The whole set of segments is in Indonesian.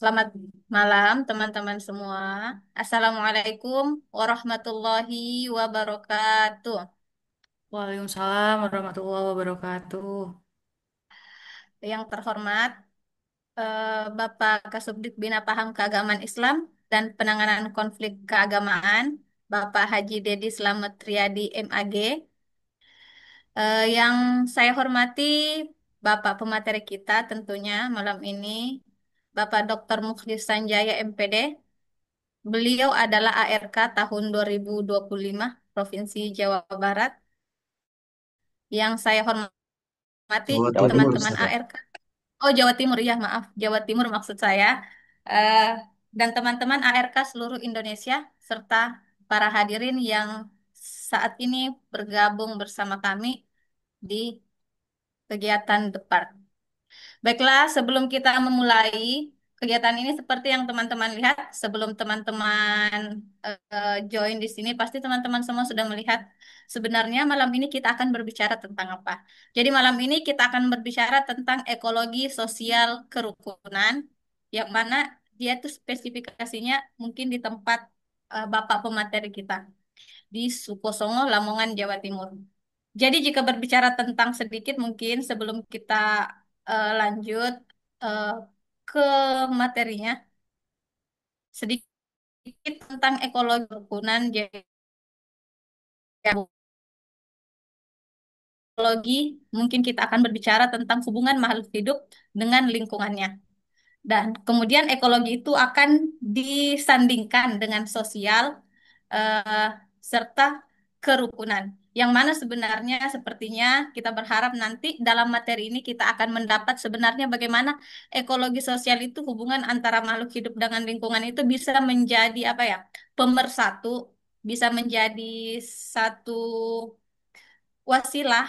Selamat malam teman-teman semua. Assalamualaikum warahmatullahi wabarakatuh. Waalaikumsalam warahmatullahi wabarakatuh. Yang terhormat Bapak Kasubdit Bina Paham Keagamaan Islam dan Penanganan Konflik Keagamaan, Bapak Haji Dedi Slamet Riyadi MAG. Yang saya hormati Bapak pemateri kita tentunya malam ini, Bapak Dr. Mukhlis Sanjaya MPD. Beliau adalah ARK tahun 2025 Provinsi Jawa Barat. Yang saya hormati Jawa Timur, teman-teman Ustazah. ARK. Oh, Jawa Timur ya, maaf. Jawa Timur maksud saya. Eh, dan teman-teman ARK seluruh Indonesia serta para hadirin yang saat ini bergabung bersama kami di kegiatan depan. Baiklah, sebelum kita memulai kegiatan ini seperti yang teman-teman lihat, sebelum teman-teman join di sini, pasti teman-teman semua sudah melihat sebenarnya malam ini kita akan berbicara tentang apa. Jadi malam ini kita akan berbicara tentang ekologi sosial kerukunan, yang mana dia tuh spesifikasinya mungkin di tempat Bapak pemateri kita di Sukosongo, Lamongan, Jawa Timur. Jadi jika berbicara tentang sedikit mungkin sebelum kita lanjut eh, ke materinya, sedikit tentang ekologi kerukunan. Jadi ekologi mungkin kita akan berbicara tentang hubungan makhluk hidup dengan lingkungannya. Dan kemudian ekologi itu akan disandingkan dengan sosial eh, serta kerukunan. Yang mana sebenarnya sepertinya kita berharap nanti dalam materi ini kita akan mendapat sebenarnya bagaimana ekologi sosial itu hubungan antara makhluk hidup dengan lingkungan itu bisa menjadi apa ya, pemersatu, bisa menjadi satu wasilah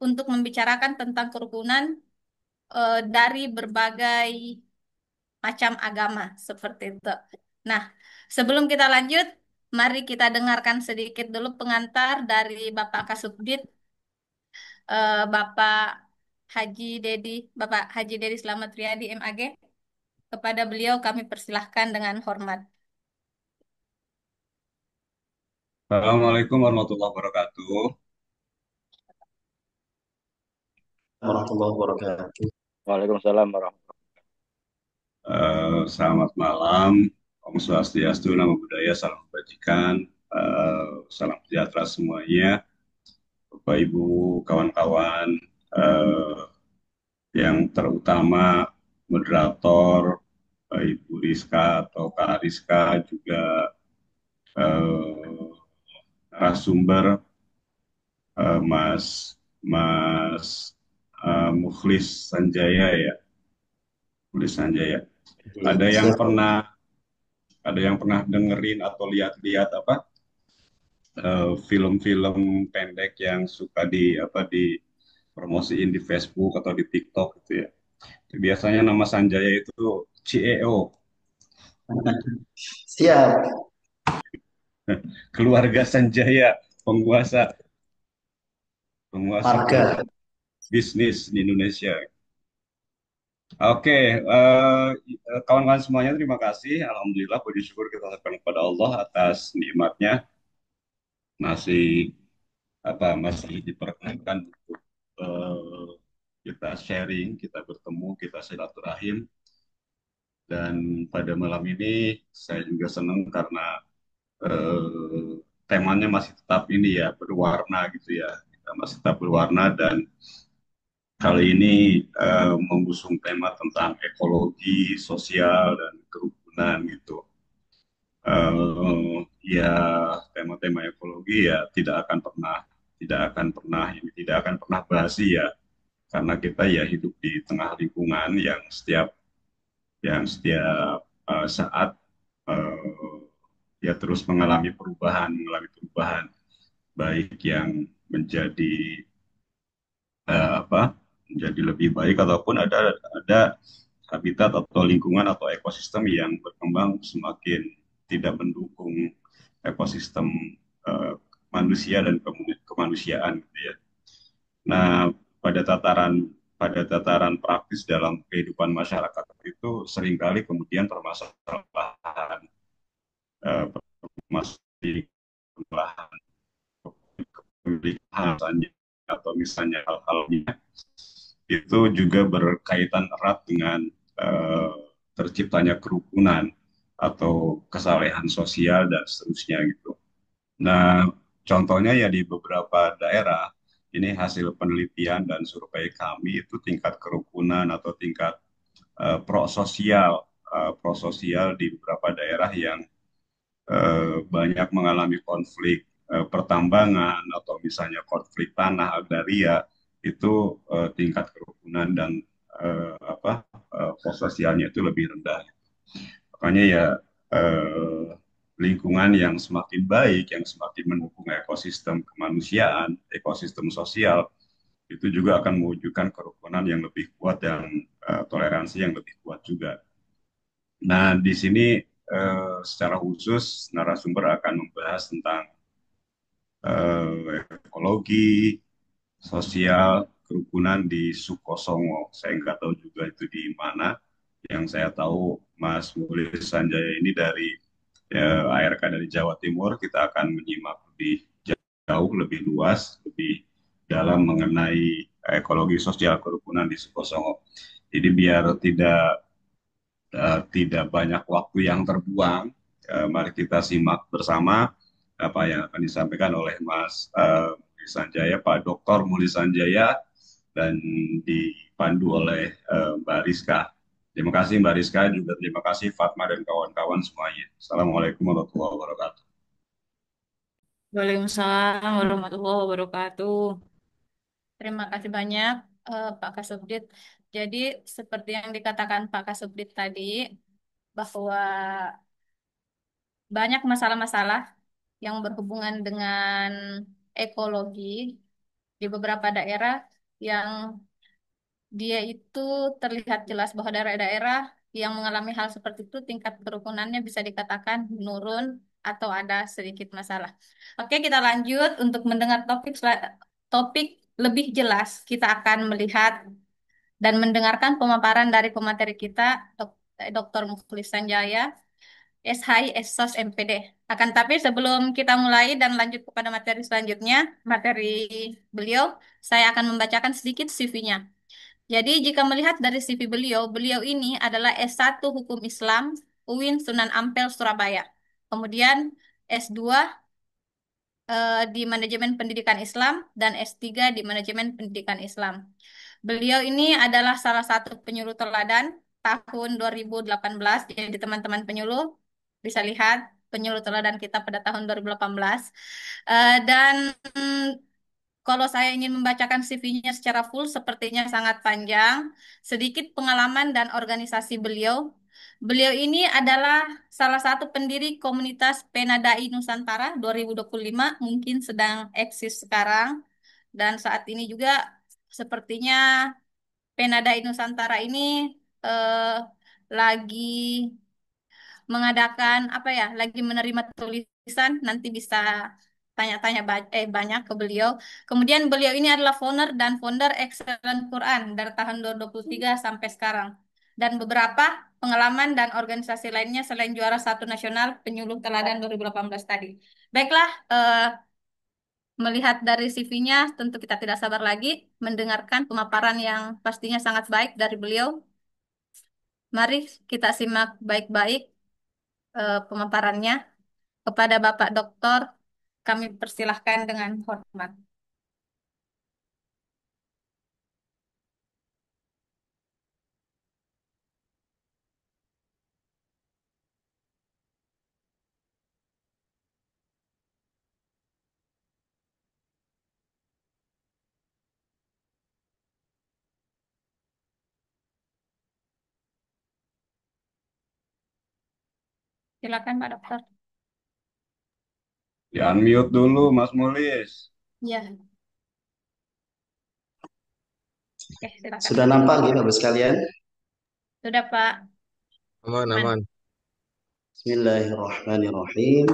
untuk membicarakan tentang kerukunan dari berbagai macam agama seperti itu. Nah, sebelum kita lanjut, mari kita dengarkan sedikit dulu pengantar dari Bapak Kasubdit, Bapak Haji Dedi, Bapak Haji Dedi Slamet Riyadi MAG. Kepada beliau kami persilahkan dengan hormat. Assalamualaikum warahmatullahi wabarakatuh. Warahmatullahi wabarakatuh. Waalaikumsalam warahmatullahi Selamat malam. Om Swastiastu, Namo Buddhaya, salam kebajikan, salam sejahtera semuanya. Bapak Ibu, kawan-kawan, eh, yang terutama moderator, Ibu Rizka atau Kak Rizka, juga eh, narasumber Mas Mas Mukhlis Sanjaya ya, Mukhlis Sanjaya. Ada yang Siap. pernah ada yang pernah dengerin atau lihat-lihat apa film-film pendek yang suka di promosiin di Facebook atau di TikTok gitu ya. Biasanya nama Sanjaya itu CEO, Siap. keluarga Sanjaya, penguasa penguasa Marga. bisnis di Indonesia. Oke, kawan-kawan semuanya terima kasih. Alhamdulillah, puji syukur kita lakukan kepada Allah atas nikmatnya masih masih diperkenankan untuk eh, kita sharing, kita bertemu, kita silaturahim. Dan pada malam ini saya juga senang karena temanya masih tetap ini ya, berwarna gitu ya. Kita masih tetap berwarna dan kali ini mengusung tema tentang ekologi, sosial, dan kerukunan gitu. Ya, tema-tema ekologi ya tidak akan pernah basi ya, karena kita ya hidup di tengah lingkungan yang setiap saat eh, ya terus mengalami perubahan baik yang menjadi menjadi lebih baik ataupun ada habitat atau lingkungan atau ekosistem yang berkembang semakin tidak mendukung ekosistem eh, manusia dan kemanusiaan gitu ya. Nah, pada tataran pada tataran praktis dalam kehidupan masyarakat itu seringkali kemudian permasalahan masih pemilihan misalnya, atau misalnya hal-halnya itu juga berkaitan erat dengan eh, terciptanya kerukunan atau kesalehan sosial dan seterusnya gitu. Nah, contohnya ya di beberapa daerah, ini hasil penelitian dan survei kami itu tingkat kerukunan atau tingkat prososial di beberapa daerah yang banyak mengalami konflik pertambangan atau misalnya konflik tanah agraria itu tingkat kerukunan dan prososialnya itu lebih rendah. Makanya ya eh, lingkungan yang semakin baik, yang semakin mendukung ekosistem kemanusiaan, ekosistem sosial, itu juga akan mewujudkan kerukunan yang lebih kuat dan toleransi yang lebih kuat juga. Nah, di sini secara khusus narasumber akan membahas tentang ekologi, sosial, kerukunan di Sukosongo. Saya nggak tahu juga itu di mana. Yang saya tahu Mas Mulis Sanjaya ini dari ARK dari Jawa Timur. Kita akan menyimak lebih jauh, lebih luas, lebih dalam mengenai ekologi sosial kerukunan di Sukosongo. Jadi biar tidak banyak waktu yang terbuang. Mari kita simak bersama apa yang akan disampaikan oleh Mas Muli Sanjaya, Pak Dr. Muli Sanjaya, dan dipandu oleh Mbak Rizka. Terima kasih Mbak Rizka, juga terima kasih Fatma dan kawan-kawan semuanya. Assalamualaikum warahmatullahi wabarakatuh. Waalaikumsalam warahmatullahi wabarakatuh. Terima kasih banyak Pak Kasubdit. Jadi seperti yang dikatakan Pak Kasubdit tadi, bahwa banyak masalah-masalah yang berhubungan dengan ekologi di beberapa daerah yang dia itu terlihat jelas bahwa daerah-daerah yang mengalami hal seperti itu tingkat kerukunannya bisa dikatakan menurun atau ada sedikit masalah. Oke, kita lanjut untuk mendengar topik lebih jelas. Kita akan melihat dan mendengarkan pemaparan dari pemateri kita, Dr. Mukhlis Sanjaya, SHI SSOS MPD. Akan tapi sebelum kita mulai dan lanjut kepada materi selanjutnya, materi beliau, saya akan membacakan sedikit CV-nya. Jadi jika melihat dari CV beliau, beliau ini adalah S1 Hukum Islam UIN Sunan Ampel Surabaya. Kemudian S2 di Manajemen Pendidikan Islam dan S3 di Manajemen Pendidikan Islam. Beliau ini adalah salah satu penyuluh teladan tahun 2018. Jadi teman-teman penyuluh bisa lihat penyuluh teladan kita pada tahun 2018. Dan kalau saya ingin membacakan CV-nya secara full, sepertinya sangat panjang. Sedikit pengalaman dan organisasi beliau. Beliau ini adalah salah satu pendiri komunitas Penadai Nusantara 2025, mungkin sedang eksis sekarang. Dan saat ini juga sepertinya Penadai Nusantara ini eh, lagi mengadakan apa ya, lagi menerima tulisan, nanti bisa tanya-tanya banyak ke beliau. Kemudian beliau ini adalah founder Excellent Quran dari tahun 2023 sampai sekarang. Dan beberapa pengalaman dan organisasi lainnya selain juara satu nasional penyuluh teladan 2018 tadi. Baiklah, melihat dari CV-nya, tentu kita tidak sabar lagi mendengarkan pemaparan yang pastinya sangat baik dari beliau. Mari kita simak baik-baik pemaparannya. Kepada Bapak Doktor, kami persilahkan dengan hormat. Silakan Pak Dokter. Di unmute dulu Mas Mulis. Ya, oke, silakan. Sudah nampak gitu Bapak sekalian? Sudah Pak. Aman, Man. aman. Bismillahirrahmanirrahim.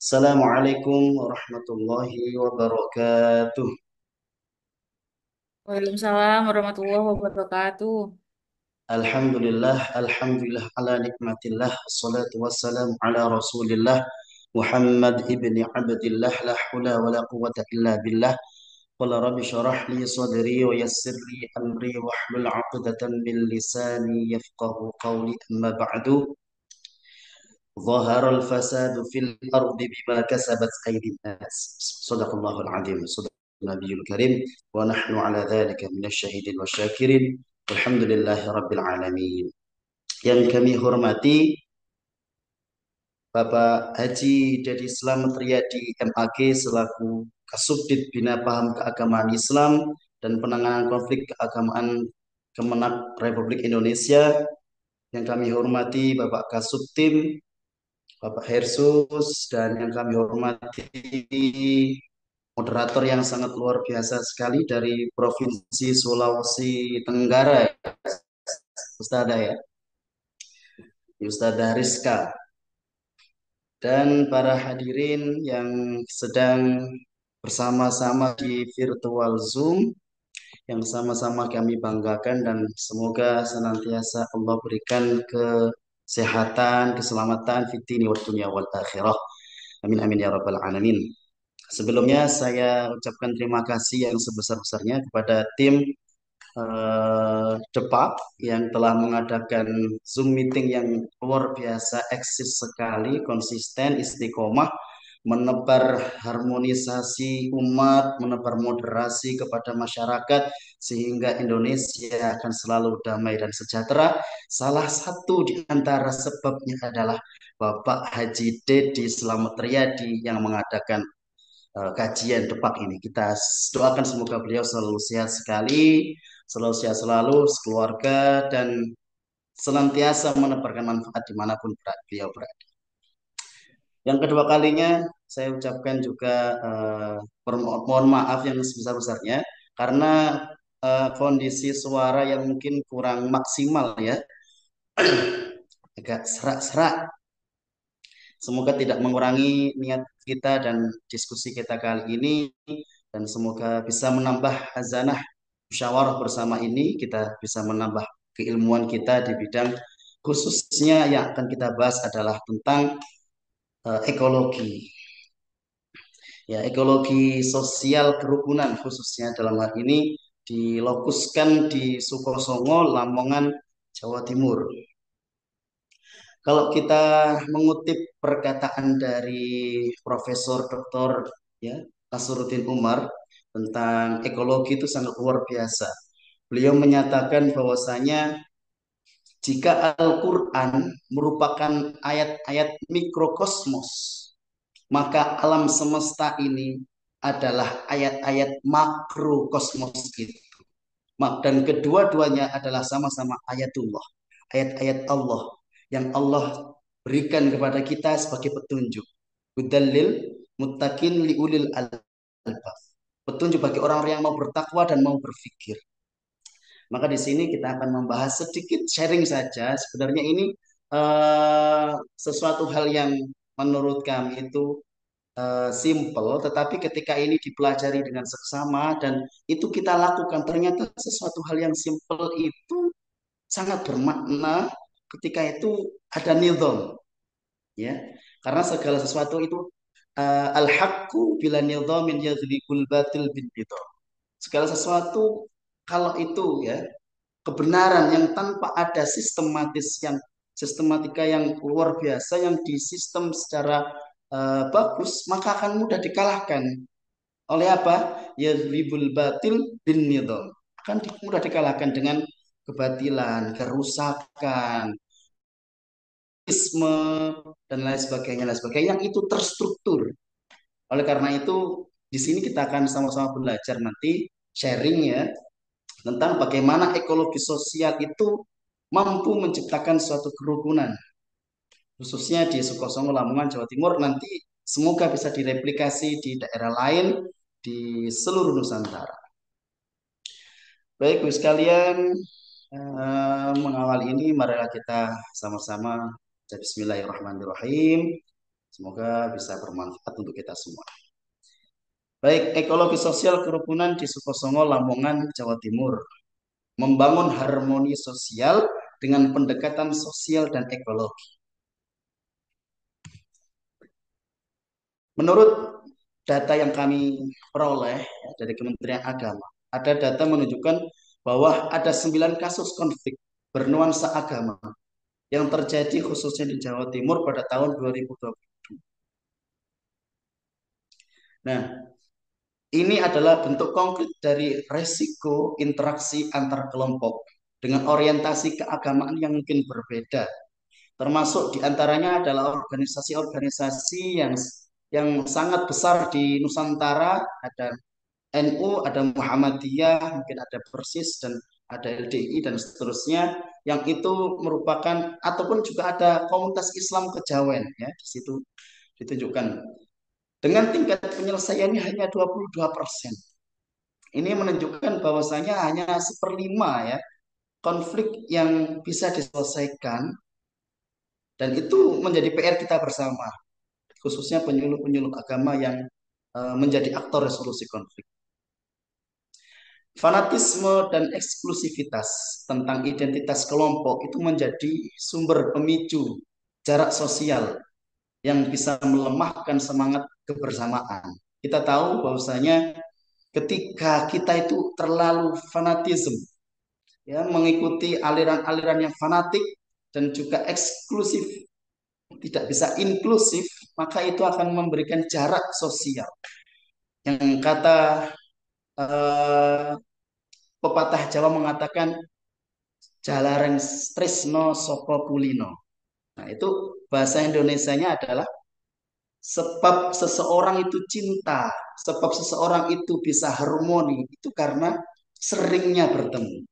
Assalamualaikum warahmatullahi wabarakatuh. Waalaikumsalam warahmatullahi wabarakatuh. Alhamdulillah ala nikmatillah, wassalatu wassalamu ala rasulillah, Muhammad ibni abdillah, la hula wa la quwata illa billah. Qala rabbi syarah li sadri wa yassir li amri wahlul 'uqdatam min lisani yafqahu qawli, amma ba'du. ظهر الفساد في الأرض بما كسبت أيدي الناس. صدق الله العظيم، صدق النبي الكريم، ونحن على ذلك من الشاهدين والشاكرين. الحمد لله رب العالمين. Yang kami hormati Bapak Haji Dedi Slamet Riyadi MAG selaku Kasubdit Bina Paham Keagamaan Islam dan Penanganan Konflik Keagamaan Kemenak Republik Indonesia. Yang kami hormati Bapak Kasubtim, Bapak Hersus, dan yang kami hormati moderator yang sangat luar biasa sekali dari Provinsi Sulawesi Tenggara, Ustazah ya, Ustazah Rizka, dan para hadirin yang sedang bersama-sama di virtual Zoom yang sama-sama kami banggakan, dan semoga senantiasa Allah berikan kesehatan, keselamatan fitni wa dunia wal akhirah. Amin amin ya rabbal alamin. Sebelumnya saya ucapkan terima kasih yang sebesar-besarnya kepada tim Depak yang telah mengadakan Zoom meeting yang luar biasa eksis sekali, konsisten, istiqomah, menebar harmonisasi umat, menebar moderasi kepada masyarakat sehingga Indonesia akan selalu damai dan sejahtera. Salah satu di antara sebabnya adalah Bapak Haji Dedi Slamet Riyadi yang mengadakan kajian Depak ini. Kita doakan semoga beliau selalu sehat sekali, selalu sehat selalu, sekeluarga, dan senantiasa menebarkan manfaat dimanapun beliau berada. Yang kedua kalinya saya ucapkan juga mohon maaf yang sebesar-besarnya karena kondisi suara yang mungkin kurang maksimal ya, agak serak-serak. Semoga tidak mengurangi niat kita dan diskusi kita kali ini, dan semoga bisa menambah hazanah musyawarah bersama ini, kita bisa menambah keilmuan kita di bidang khususnya yang akan kita bahas adalah tentang ekologi. Ya, ekologi sosial kerukunan khususnya dalam hal ini dilokuskan di Sukosongo, Lamongan, Jawa Timur. Kalau kita mengutip perkataan dari Profesor Dr. ya, Nasruddin Umar tentang ekologi itu sangat luar biasa. Beliau menyatakan bahwasanya jika Al-Quran merupakan ayat-ayat mikrokosmos, maka alam semesta ini adalah ayat-ayat makrokosmos gitu. Dan kedua-duanya adalah sama-sama ayatullah, ayat-ayat Allah yang Allah berikan kepada kita sebagai petunjuk. Hudallil muttaqin liulil albab. Petunjuk bagi orang-orang yang mau bertakwa dan mau berpikir. Maka di sini kita akan membahas sedikit sharing saja. Sebenarnya ini sesuatu hal yang menurut kami itu simple, tetapi ketika ini dipelajari dengan seksama dan itu kita lakukan, ternyata sesuatu hal yang simple itu sangat bermakna ketika itu ada nizam, ya. Karena segala sesuatu itu al-haqqu bila nizamin yadhlikul batil bin nizam. Segala sesuatu kalau itu ya kebenaran yang tanpa ada sistematika yang luar biasa yang disistem secara bagus, maka akan mudah dikalahkan oleh apa? Yadhlibul batil bin nidam. Akan mudah dikalahkan dengan kebatilan, kerusakan, isme, dan lain sebagainya, yang itu terstruktur. Oleh karena itu, di sini kita akan sama-sama belajar nanti sharing ya tentang bagaimana ekologi sosial itu mampu menciptakan suatu kerukunan, khususnya di Sukosongo, Lamongan, Jawa Timur. Nanti semoga bisa direplikasi di daerah lain di seluruh Nusantara. Baik, Bu sekalian, mengawal ini marilah kita sama-sama Bismillahirrahmanirrahim. Semoga bisa bermanfaat untuk kita semua. Baik, ekologi sosial kerukunan di Sukosongo, Lamongan, Jawa Timur. membangun harmoni sosial dengan pendekatan sosial dan ekologi. Menurut data yang kami peroleh ya, dari Kementerian Agama, ada data menunjukkan bahwa ada 9 kasus konflik bernuansa agama yang terjadi khususnya di Jawa Timur pada tahun 2020. Nah, ini adalah bentuk konkret dari resiko interaksi antar kelompok dengan orientasi keagamaan yang mungkin berbeda. Termasuk diantaranya adalah organisasi-organisasi yang sangat besar di Nusantara, ada NU, ada Muhammadiyah, mungkin ada Persis dan ada LDI dan seterusnya, yang itu merupakan ataupun juga ada komunitas Islam Kejawen ya di situ ditunjukkan dengan tingkat penyelesaiannya hanya 22%. Ini menunjukkan bahwasanya hanya seperlima ya konflik yang bisa diselesaikan, dan itu menjadi PR kita bersama, khususnya penyuluh-penyuluh agama yang menjadi aktor resolusi konflik. Fanatisme dan eksklusivitas tentang identitas kelompok itu menjadi sumber pemicu jarak sosial yang bisa melemahkan semangat kebersamaan. Kita tahu bahwasanya ketika kita itu terlalu fanatisme, ya, mengikuti aliran-aliran yang fanatik dan juga eksklusif, tidak bisa inklusif, maka itu akan memberikan jarak sosial. Yang kata eh, pepatah Jawa mengatakan Jalareng Tresno Soko Kulino. Nah, itu bahasa Indonesianya adalah sebab seseorang itu cinta, sebab seseorang itu bisa harmoni, itu karena seringnya bertemu.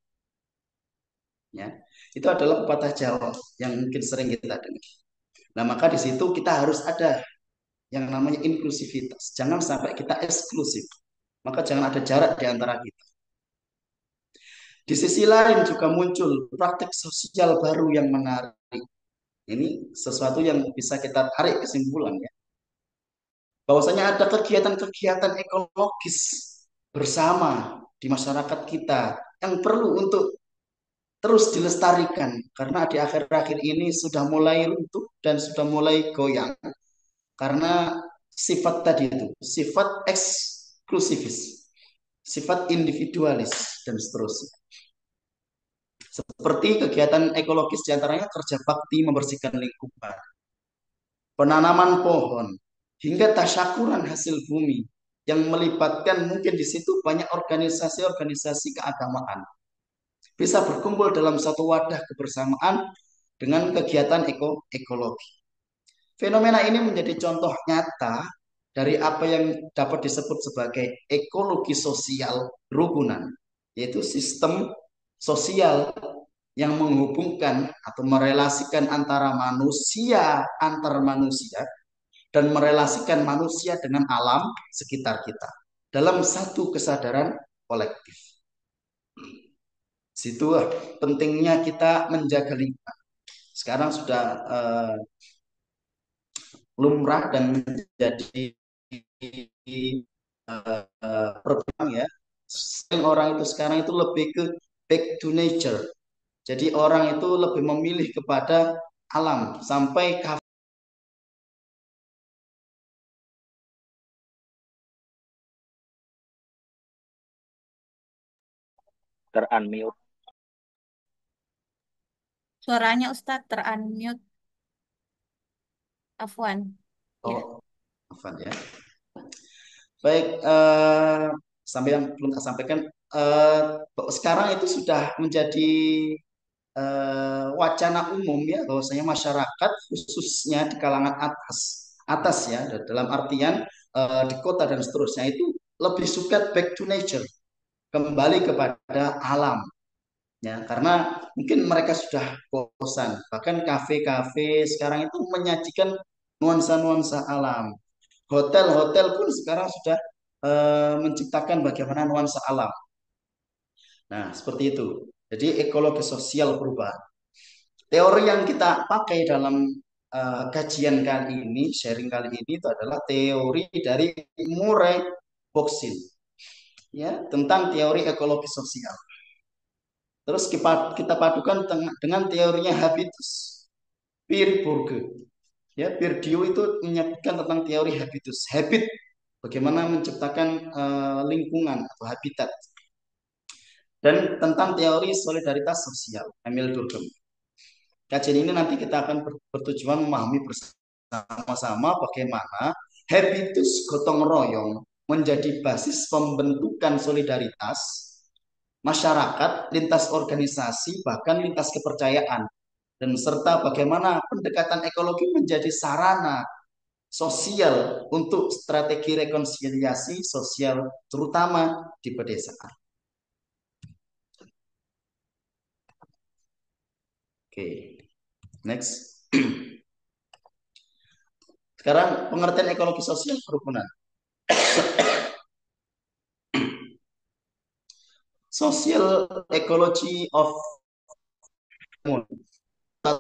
Ya, itu adalah pepatah Jawa yang mungkin sering kita dengar. Nah, maka di situ kita harus ada yang namanya inklusivitas. Jangan sampai kita eksklusif. Maka jangan ada jarak di antara kita. Di sisi lain juga muncul praktek sosial baru yang menarik. Ini sesuatu yang bisa kita tarik kesimpulan ya. Bahwasanya ada kegiatan-kegiatan ekologis bersama di masyarakat kita yang perlu untuk terus dilestarikan karena di akhir-akhir ini sudah mulai runtuh dan sudah mulai goyang karena sifat tadi itu, sifat eksklusivis, sifat individualis dan seterusnya. Seperti kegiatan ekologis diantaranya kerja bakti membersihkan lingkungan, penanaman pohon, hingga tasyakuran hasil bumi yang melibatkan mungkin di situ banyak organisasi-organisasi keagamaan. Bisa berkumpul dalam satu wadah kebersamaan dengan kegiatan ekologi. Fenomena ini menjadi contoh nyata dari apa yang dapat disebut sebagai ekologi sosial rukunan, yaitu sistem sosial yang menghubungkan atau merelasikan antara manusia antar manusia dan merelasikan manusia dengan alam sekitar kita dalam satu kesadaran kolektif. Situ pentingnya kita menjaga lingkungan. Sekarang sudah lumrah dan menjadi program ya. Orang itu sekarang itu lebih ke back to nature. Jadi orang itu lebih memilih kepada alam sampai Terunmute. Suaranya Ustadz terunmute. Afwan. Ya. oh, apa ya? Baik, sampai yang belum saya sampaikan, eh, sekarang itu sudah menjadi wacana umum ya bahwasanya masyarakat khususnya di kalangan atas ya dalam artian di kota dan seterusnya itu lebih suka back to nature, kembali kepada alam ya karena mungkin mereka sudah bosan, bahkan kafe-kafe sekarang itu menyajikan nuansa-nuansa alam, hotel-hotel pun sekarang sudah menciptakan bagaimana nuansa alam. Nah, seperti itu. Jadi ekologi sosial perubahan. Teori yang kita pakai dalam kajian kali ini, sharing kali ini itu adalah teori dari Murray Boxin, ya, tentang teori ekologi sosial. Terus kita padukan dengan teorinya habitus, Pierre Bourdieu. Ya, Bourdieu itu menyebutkan tentang teori habitus, habit, bagaimana menciptakan lingkungan atau habitat, dan tentang teori solidaritas sosial, Emil Durkheim. Kajian ini nanti kita akan bertujuan memahami bersama-sama bagaimana habitus gotong royong menjadi basis pembentukan solidaritas masyarakat, lintas organisasi, bahkan lintas kepercayaan, dan serta bagaimana pendekatan ekologi menjadi sarana sosial untuk strategi rekonsiliasi sosial, terutama di pedesaan. Oke, next. Sekarang pengertian ekologi sosial kerukunan. Social ecology of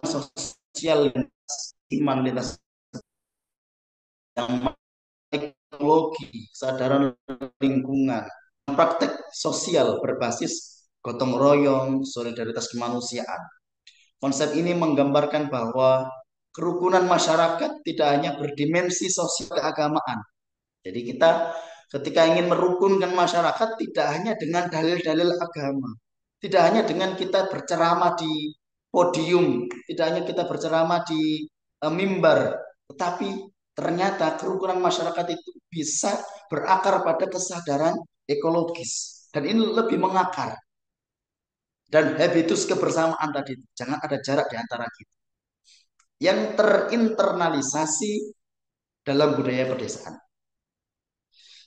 sosial iman lintas yang ekologi, kesadaran lingkungan, praktek sosial berbasis gotong royong, solidaritas kemanusiaan. Konsep ini menggambarkan bahwa kerukunan masyarakat tidak hanya berdimensi sosial keagamaan. Jadi kita ketika ingin merukunkan masyarakat tidak hanya dengan dalil-dalil agama, tidak hanya dengan kita berceramah di podium, tidak hanya kita berceramah di mimbar, tetapi ternyata kerukunan masyarakat itu bisa berakar pada kesadaran ekologis dan ini lebih mengakar. Dan habitus kebersamaan tadi, jangan ada jarak di antara kita yang terinternalisasi dalam budaya pedesaan.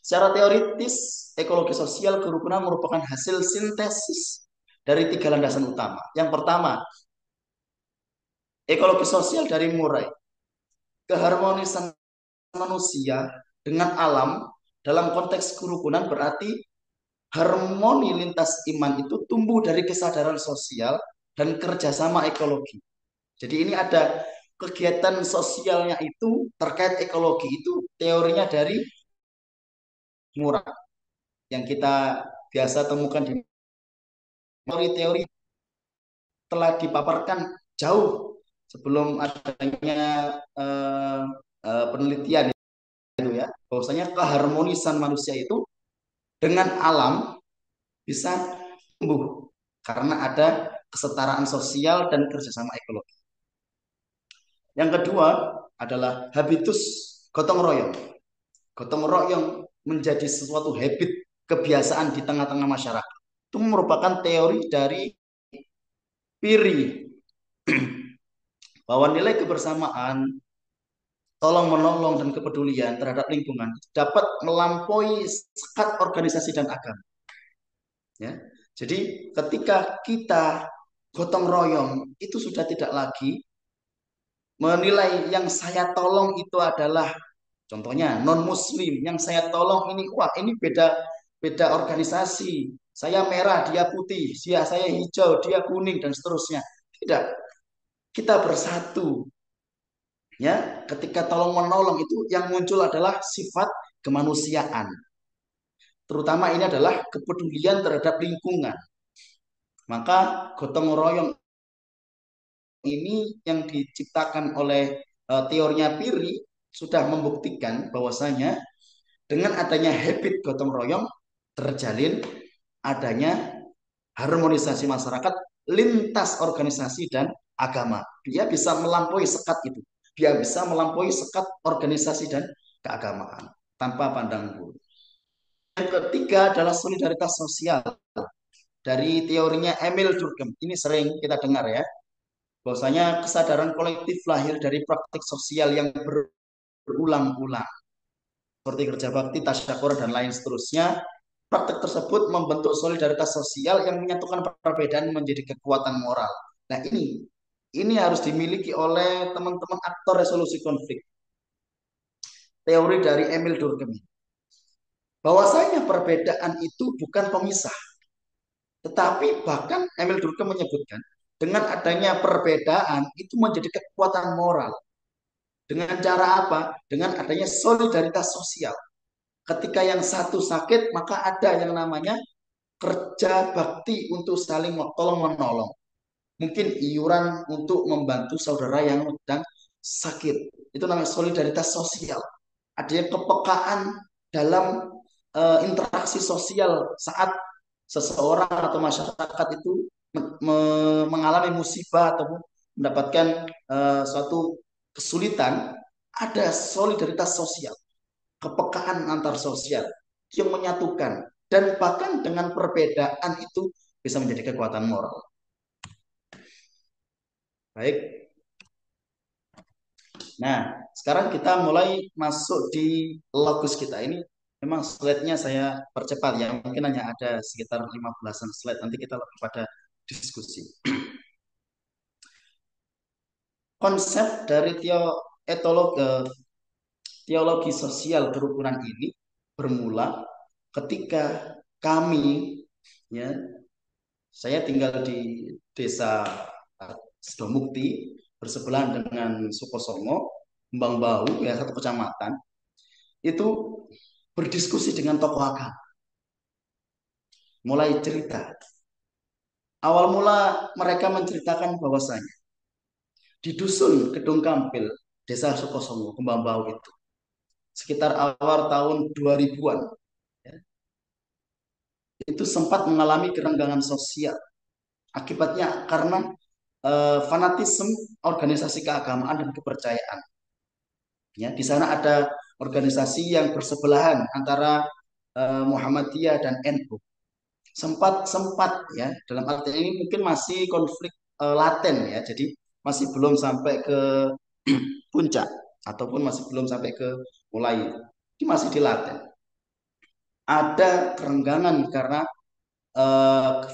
Secara teoritis, ekologi sosial kerukunan merupakan hasil sintesis dari 3 landasan utama. Yang pertama, ekologi sosial dari Murray, keharmonisan manusia dengan alam dalam konteks kerukunan berarti harmoni lintas iman itu tumbuh dari kesadaran sosial dan kerjasama ekologi. Jadi ini ada kegiatan sosialnya itu terkait ekologi itu teorinya dari Murray yang kita biasa temukan di teori-teori telah dipaparkan jauh sebelum adanya penelitian itu ya, bahwasanya keharmonisan manusia itu dengan alam bisa tumbuh karena ada kesetaraan sosial dan kerjasama ekologi. Yang kedua adalah habitus gotong royong. Gotong royong menjadi sesuatu habit, kebiasaan di tengah-tengah masyarakat. Itu merupakan teori dari Piri bahwa nilai kebersamaan, tolong menolong dan kepedulian terhadap lingkungan dapat melampaui sekat organisasi dan agama. Ya. Jadi ketika kita gotong royong itu sudah tidak lagi menilai yang saya tolong itu adalah contohnya non muslim, yang saya tolong ini wah ini beda beda organisasi. Saya merah, dia putih, saya hijau, dia kuning dan seterusnya. Tidak, kita bersatu. Ya, ketika tolong menolong itu yang muncul adalah sifat kemanusiaan. Terutama ini adalah kepedulian terhadap lingkungan. Maka gotong royong ini yang diciptakan oleh teorinya Piri sudah membuktikan bahwasanya dengan adanya habit gotong royong terjalin adanya harmonisasi masyarakat lintas organisasi dan agama. Dia bisa melampaui sekat itu. Dia bisa melampaui sekat organisasi dan keagamaan tanpa pandang bulu. Yang ketiga adalah solidaritas sosial dari teorinya Emil Durkheim. Ini sering kita dengar ya. Bahwasanya kesadaran kolektif lahir dari praktik sosial yang berulang-ulang seperti kerja bakti, tasyakur dan lain seterusnya. Praktek tersebut membentuk solidaritas sosial yang menyatukan perbedaan menjadi kekuatan moral. Nah ini harus dimiliki oleh teman-teman aktor resolusi konflik. Teori dari Emil Durkheim. Bahwasanya perbedaan itu bukan pemisah. Tetapi bahkan Emil Durkheim menyebutkan dengan adanya perbedaan itu menjadi kekuatan moral. Dengan cara apa? Dengan adanya solidaritas sosial. Ketika yang satu sakit, maka ada yang namanya kerja bakti untuk saling tolong menolong. Mungkin iuran untuk membantu saudara yang sedang sakit. Itu namanya solidaritas sosial. Adanya kepekaan dalam interaksi sosial saat seseorang atau masyarakat itu mengalami musibah atau mendapatkan suatu kesulitan, ada solidaritas sosial, kepekaan antar sosial yang menyatukan dan bahkan dengan perbedaan itu bisa menjadi kekuatan moral. Baik. Nah, sekarang kita mulai masuk di logus kita. Ini memang slide-nya saya percepat ya. Mungkin hanya ada sekitar 15-an slide. Nanti kita lebih pada diskusi. Konsep dari teologi sosial kerukunan ini bermula ketika kami, ya, saya tinggal di desa Sidomukti bersebelahan dengan Sukosongo, Kembang Bau, ya satu kecamatan. Itu berdiskusi dengan tokoh agama, mulai cerita. Awal mula mereka menceritakan bahwasanya di dusun Kedung Kampil, desa Sukosongo, Kembang Bau itu, sekitar awal tahun 2000-an, ya, itu sempat mengalami kerenggangan sosial. Akibatnya karena fanatisme organisasi keagamaan dan kepercayaan. Ya, di sana ada organisasi yang bersebelahan antara Muhammadiyah dan NU. Sempat ya, dalam arti ini mungkin masih konflik laten ya, jadi masih belum sampai ke puncak ataupun masih belum sampai ke mulai, ini masih di laten. Ada kerenggangan karena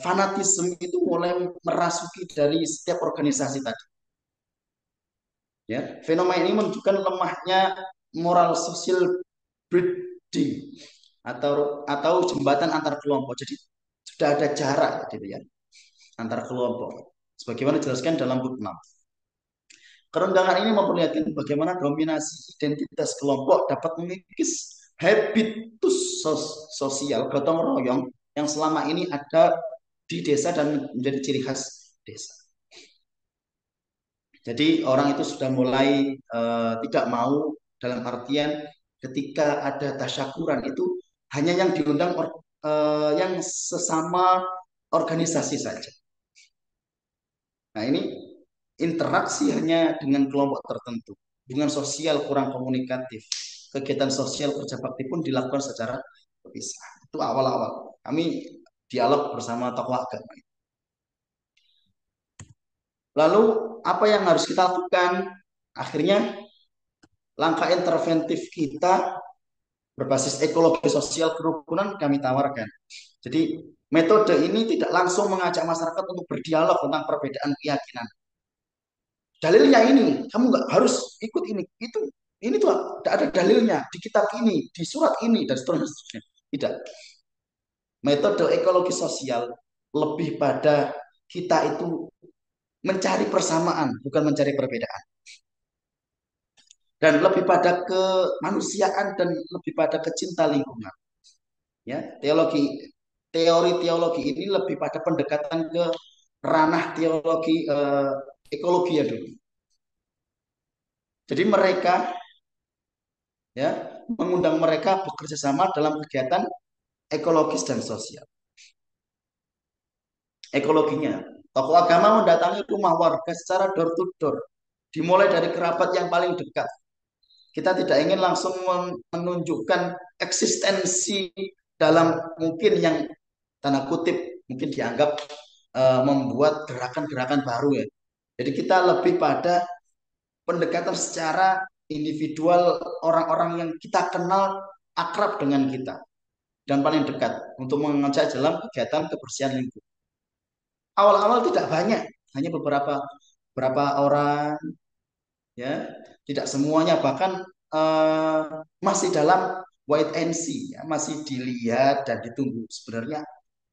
fanatisme itu mulai merasuki dari setiap organisasi tadi. Ya, fenomena ini menunjukkan lemahnya moral sosial bridging atau jembatan antar kelompok. Jadi sudah ada jarak gitu ya antar kelompok. Sebagaimana dijelaskan dalam bab 6. Kerenggangan ini memperlihatkan bagaimana dominasi identitas kelompok dapat mengikis habitus sosial gotong royong yang selama ini ada di desa dan menjadi ciri khas desa. Jadi orang itu sudah mulai tidak mau, dalam artian ketika ada tasyakuran itu hanya yang diundang yang sesama organisasi saja. Nah ini interaksi hanya dengan kelompok tertentu, hubungan sosial kurang komunikatif, kegiatan sosial kerja bakti pun dilakukan secara terpisah. Itu awal-awal kami dialog bersama tokoh agama. Lalu apa yang harus kita lakukan? Akhirnya langkah interventif kita berbasis ekologi sosial kerukunan kami tawarkan. Jadi metode ini tidak langsung mengajak masyarakat untuk berdialog tentang perbedaan keyakinan. Dalilnya ini, kamu nggak harus ikut ini tuh tidak ada dalilnya di kitab ini, di surat ini dan seterusnya. Tidak. Metode ekologi sosial lebih pada kita itu mencari persamaan, bukan mencari perbedaan. Dan lebih pada kemanusiaan dan lebih pada kecinta lingkungan. Ya, teori teologi ini lebih pada pendekatan ke ranah teologi ekologi ya dulu. Jadi mereka ya mengundang mereka bekerja sama dalam kegiatan ekologis dan sosial. Ekologinya, tokoh agama mendatangi rumah warga secara door to door, dimulai dari kerabat yang paling dekat. Kita tidak ingin langsung menunjukkan eksistensi dalam mungkin yang tanda kutip mungkin dianggap membuat gerakan-gerakan baru ya. Jadi kita lebih pada pendekatan secara individual orang-orang yang kita kenal akrab dengan kita dan paling dekat untuk mengajak dalam kegiatan kebersihan lingkungan. Awal-awal tidak banyak, hanya beberapa orang ya, tidak semuanya, bahkan eh, masih dalam wait and see ya, masih dilihat dan ditunggu sebenarnya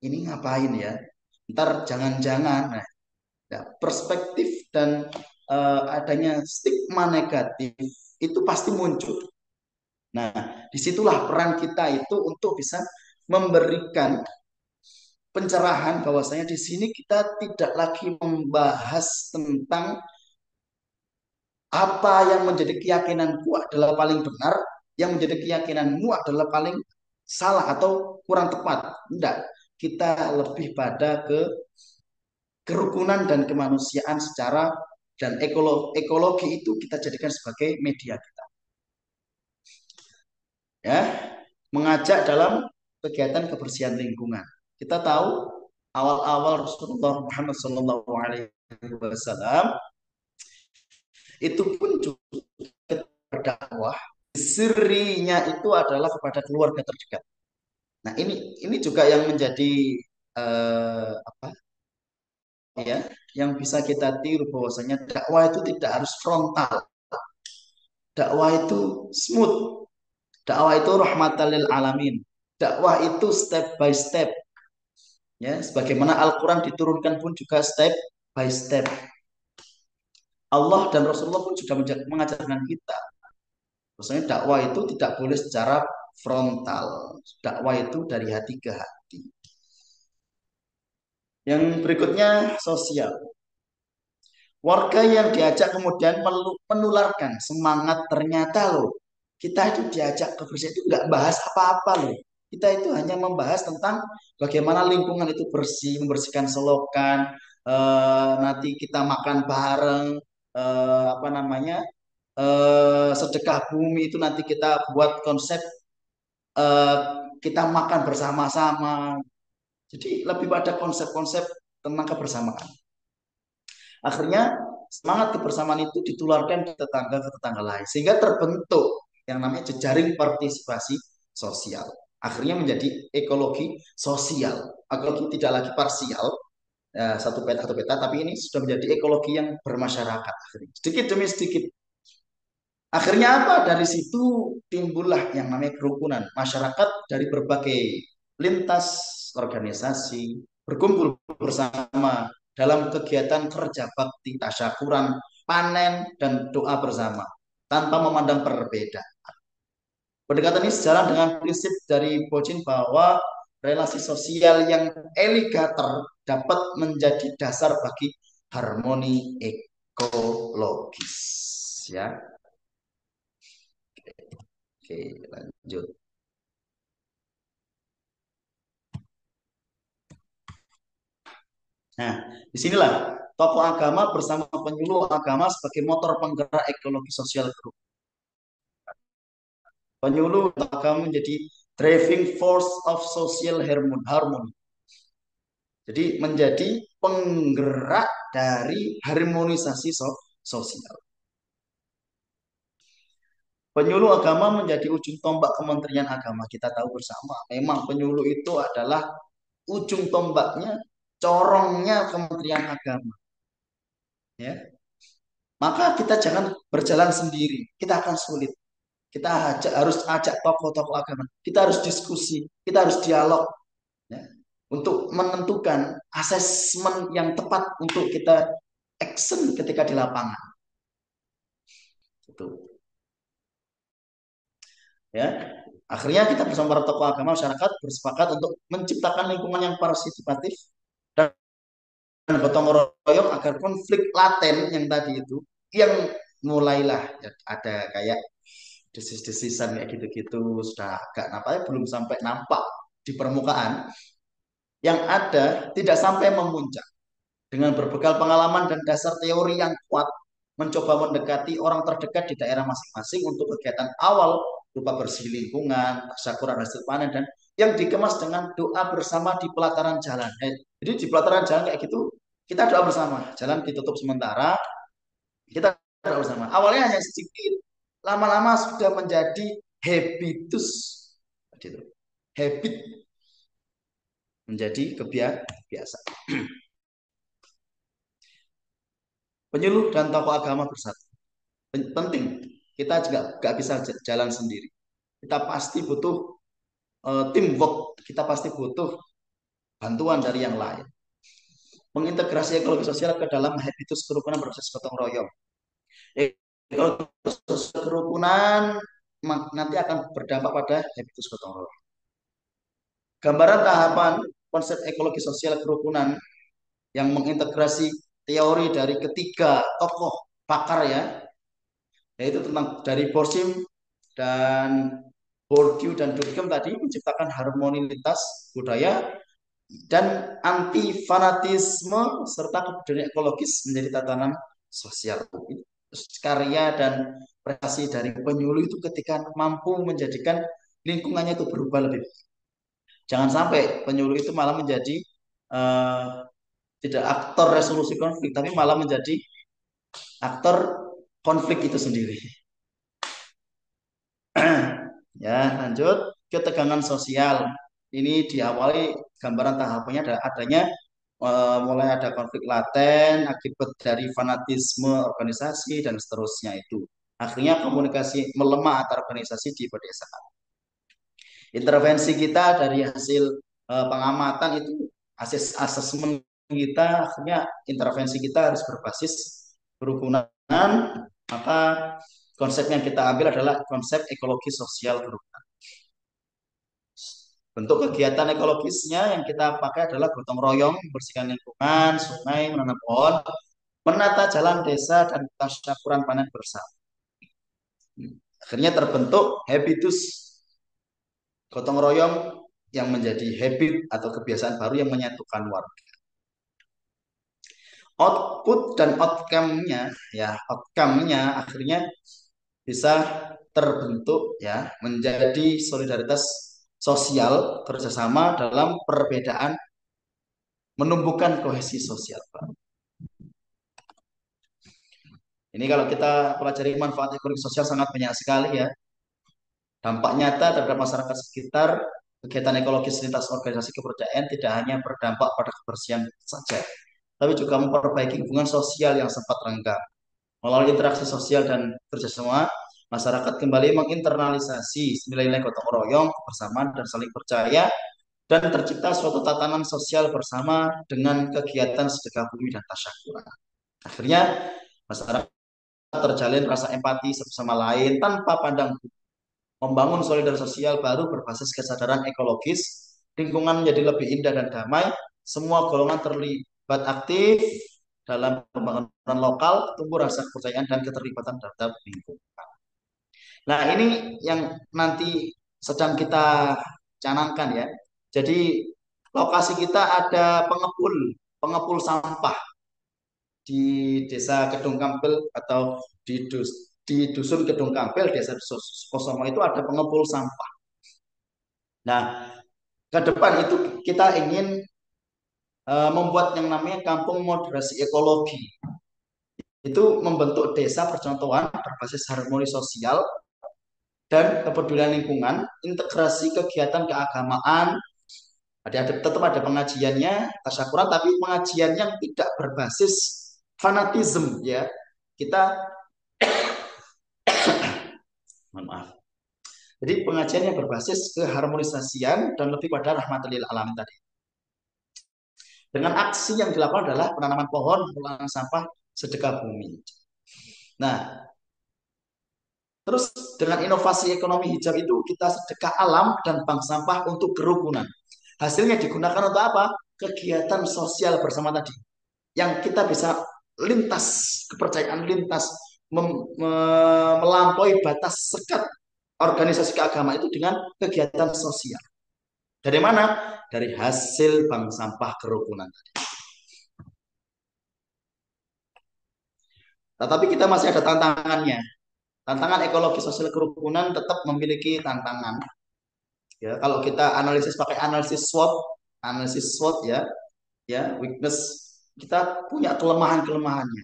ini ngapain ya, ntar jangan-jangan. Nah, ya, perspektif dan adanya stigma negatif itu pasti muncul. Nah, disitulah peran kita itu untuk bisa memberikan pencerahan bahwasanya di sini kita tidak lagi membahas tentang apa yang menjadi keyakinanku adalah paling benar, yang menjadi keyakinanmu adalah paling salah atau kurang tepat. Tidak. Kita lebih pada kerukunan dan kemanusiaan secara dan ekologi itu kita jadikan sebagai media kita. Ya, mengajak dalam kegiatan kebersihan lingkungan. Kita tahu awal-awal Rasulullah Muhammad SAW itu pun juga berdakwah. Sirinya itu adalah kepada keluarga terdekat. Nah, ini juga yang menjadi apa ya, yang bisa kita tiru bahwasanya dakwah itu tidak harus frontal. Dakwah itu smooth. Dakwah itu rahmatan lil alamin. Dakwah itu step by step. Ya, sebagaimana Al-Qur'an diturunkan pun juga step by step. Allah dan Rasulullah pun juga mengajarkan kita. Maksudnya dakwah itu tidak boleh secara frontal. Dakwah itu dari hati ke hati. Yang berikutnya sosial. Warga yang diajak kemudian menularkan semangat, ternyata loh kita itu diajak ke bersih itu nggak bahas apa-apa loh. Kita itu hanya membahas tentang bagaimana lingkungan itu bersih, membersihkan selokan, nanti kita makan bareng, apa namanya, sedekah bumi itu nanti kita buat konsep, eh, kita makan bersama-sama. Jadi lebih pada konsep-konsep tentang kebersamaan. Akhirnya semangat kebersamaan itu ditularkan ke tetangga lain sehingga terbentuk yang namanya jejaring partisipasi sosial. Akhirnya menjadi ekologi sosial. Ekologi tidak lagi parsial, ya, satu peta, tapi ini sudah menjadi ekologi yang bermasyarakat. Sedikit demi sedikit. Akhirnya apa? Dari situ timbullah yang namanya kerukunan masyarakat dari berbagai lintas organisasi berkumpul bersama dalam kegiatan kerja bakti, tasyakuran, panen, dan doa bersama tanpa memandang perbedaan. Pendekatan ini sejalan dengan prinsip dari Bocin bahwa relasi sosial yang elegator dapat menjadi dasar bagi harmoni ekologis. Ya, oke, lanjut. Nah, disinilah tokoh agama bersama penyuluh agama sebagai motor penggerak ekologi sosial grup. Penyuluh agama menjadi driving force of social harmony. Jadi menjadi penggerak dari harmonisasi sosial. Penyuluh agama menjadi ujung tombak Kementerian Agama. Kita tahu bersama, memang penyuluh itu adalah ujung tombaknya, corongnya Kementerian Agama. Ya, maka kita jangan berjalan sendiri. Kita akan sulit. Kita harus ajak tokoh-tokoh agama. Kita harus diskusi. Kita harus dialog. Ya, untuk menentukan asesmen yang tepat untuk kita action ketika di lapangan. Itu. Ya, akhirnya kita bersama para tokoh agama masyarakat bersepakat untuk menciptakan lingkungan yang partisipatif dan gotong royong agar konflik laten yang tadi itu yang mulailah ya, ada kayak desis-desisan kayak gitu-gitu sudah agak nampaknya belum sampai nampak di permukaan, yang ada tidak sampai memuncak dengan berbekal pengalaman dan dasar teori yang kuat mencoba mendekati orang terdekat di daerah masing-masing untuk kegiatan awal berupa bersih lingkungan, tasyakuran hasil panen, dan yang dikemas dengan doa bersama di pelataran jalan. Jadi di pelataran jalan kayak gitu kita doa bersama, jalan ditutup sementara, kita doa bersama. Awalnya hanya sedikit, lama-lama sudah menjadi habitus, gitu. Habit menjadi kebiasaan. Penyuluh dan tokoh agama bersatu. Penting. Kita juga nggak bisa jalan sendiri. Kita pasti butuh teamwork. Kita pasti butuh bantuan dari yang lain. Mengintegrasi ekologi sosial ke dalam habitus kerukunan proses gotong royong. Ekologi sosial kerukunan nanti akan berdampak pada habitus gotong royong. Gambaran tahapan konsep ekologi sosial kerukunan yang mengintegrasi teori dari ketiga tokoh pakar ya, yaitu tentang dari Borsheim dan Bourdieu dan Durkheim tadi menciptakan harmonitas budaya dan anti fanatisme serta kebudayaan ekologis menjadi tatanan sosial. Karya dan prestasi dari penyuluh itu ketika mampu menjadikan lingkungannya itu berubah lebih. Jangan sampai penyuluh itu malah menjadi uh, tidak aktor resolusi konflik, tapi malah menjadi aktor konflik itu sendiri. Ya, lanjut ketegangan sosial. Ini diawali gambaran tahapannya adanya mulai ada konflik laten akibat dari fanatisme organisasi dan seterusnya itu. Akhirnya komunikasi melemah antar organisasi di pedesaan. Intervensi kita dari hasil pengamatan itu, asesmen kita, akhirnya intervensi kita harus berbasis kerukunan. Maka konsep yang kita ambil adalah konsep ekologi sosial kerukunan. Bentuk kegiatan ekologisnya yang kita pakai adalah gotong royong, membersihkan lingkungan, sungai, menanam pohon, menata jalan desa, dan tasyakuran panen bersama. Akhirnya terbentuk habitus gotong royong yang menjadi habit atau kebiasaan baru yang menyatukan warga. Output dan outcome-nya akhirnya bisa terbentuk ya menjadi solidaritas sosial kerjasama dalam perbedaan menumbuhkan kohesi sosial. Ini kalau kita pelajari manfaat ekonomi sosial sangat banyak sekali ya. Dampak nyata terhadap masyarakat sekitar, kegiatan ekologis lintas organisasi kepercayaan tidak hanya berdampak pada kebersihan saja, tapi juga memperbaiki hubungan sosial yang sempat renggang. Melalui interaksi sosial dan kerjasama, masyarakat kembali menginternalisasi nilai-nilai gotong royong, kebersamaan, dan saling percaya, dan tercipta suatu tatanan sosial bersama dengan kegiatan sedekah bumi dan tasyakuran. Akhirnya, masyarakat terjalin rasa empati satu sama lain tanpa pandang bulu, membangun solidaritas sosial baru berbasis kesadaran ekologis, lingkungan menjadi lebih indah dan damai, semua golongan terlibat aktif dalam pembangunan lokal, tumbuh rasa kepercayaan dan keterlibatan terhadap lingkungan. Nah, ini yang nanti sedang kita canangkan ya. Jadi lokasi kita ada pengepul sampah di Desa Kedung Kampil atau di Dusun Kedung Kampil, Desa Kosomo itu ada pengepul sampah. Nah, ke depan itu kita ingin membuat yang namanya kampung moderasi ekologi. Itu membentuk desa percontohan berbasis harmoni sosial dan kepedulian lingkungan, integrasi kegiatan keagamaan. Tetap ada pengajiannya, tasyakuran, tapi pengajian yang tidak berbasis fanatisme ya. Kita mohon maaf. Jadi pengajian yang berbasis keharmonisasian dan lebih pada rahmatul lil alamin tadi. Dengan aksi yang dilakukan adalah penanaman pohon, pengelolaan sampah, sedekah bumi. Nah, terus dengan inovasi ekonomi hijau itu kita sedekah alam dan bank sampah untuk kerukunan. Hasilnya digunakan untuk apa? Kegiatan sosial bersama tadi. Yang kita bisa lintas, kepercayaan lintas, melampaui batas sekat organisasi keagamaan itu dengan kegiatan sosial. Dari mana? Dari hasil bank sampah kerukunan tadi. Tetapi kita masih ada tantangannya. Tantangan ekologi sosial kerukunan tetap memiliki tantangan. Ya, kalau kita pakai analisis SWOT ya, weakness, kita punya kelemahan-kelemahannya,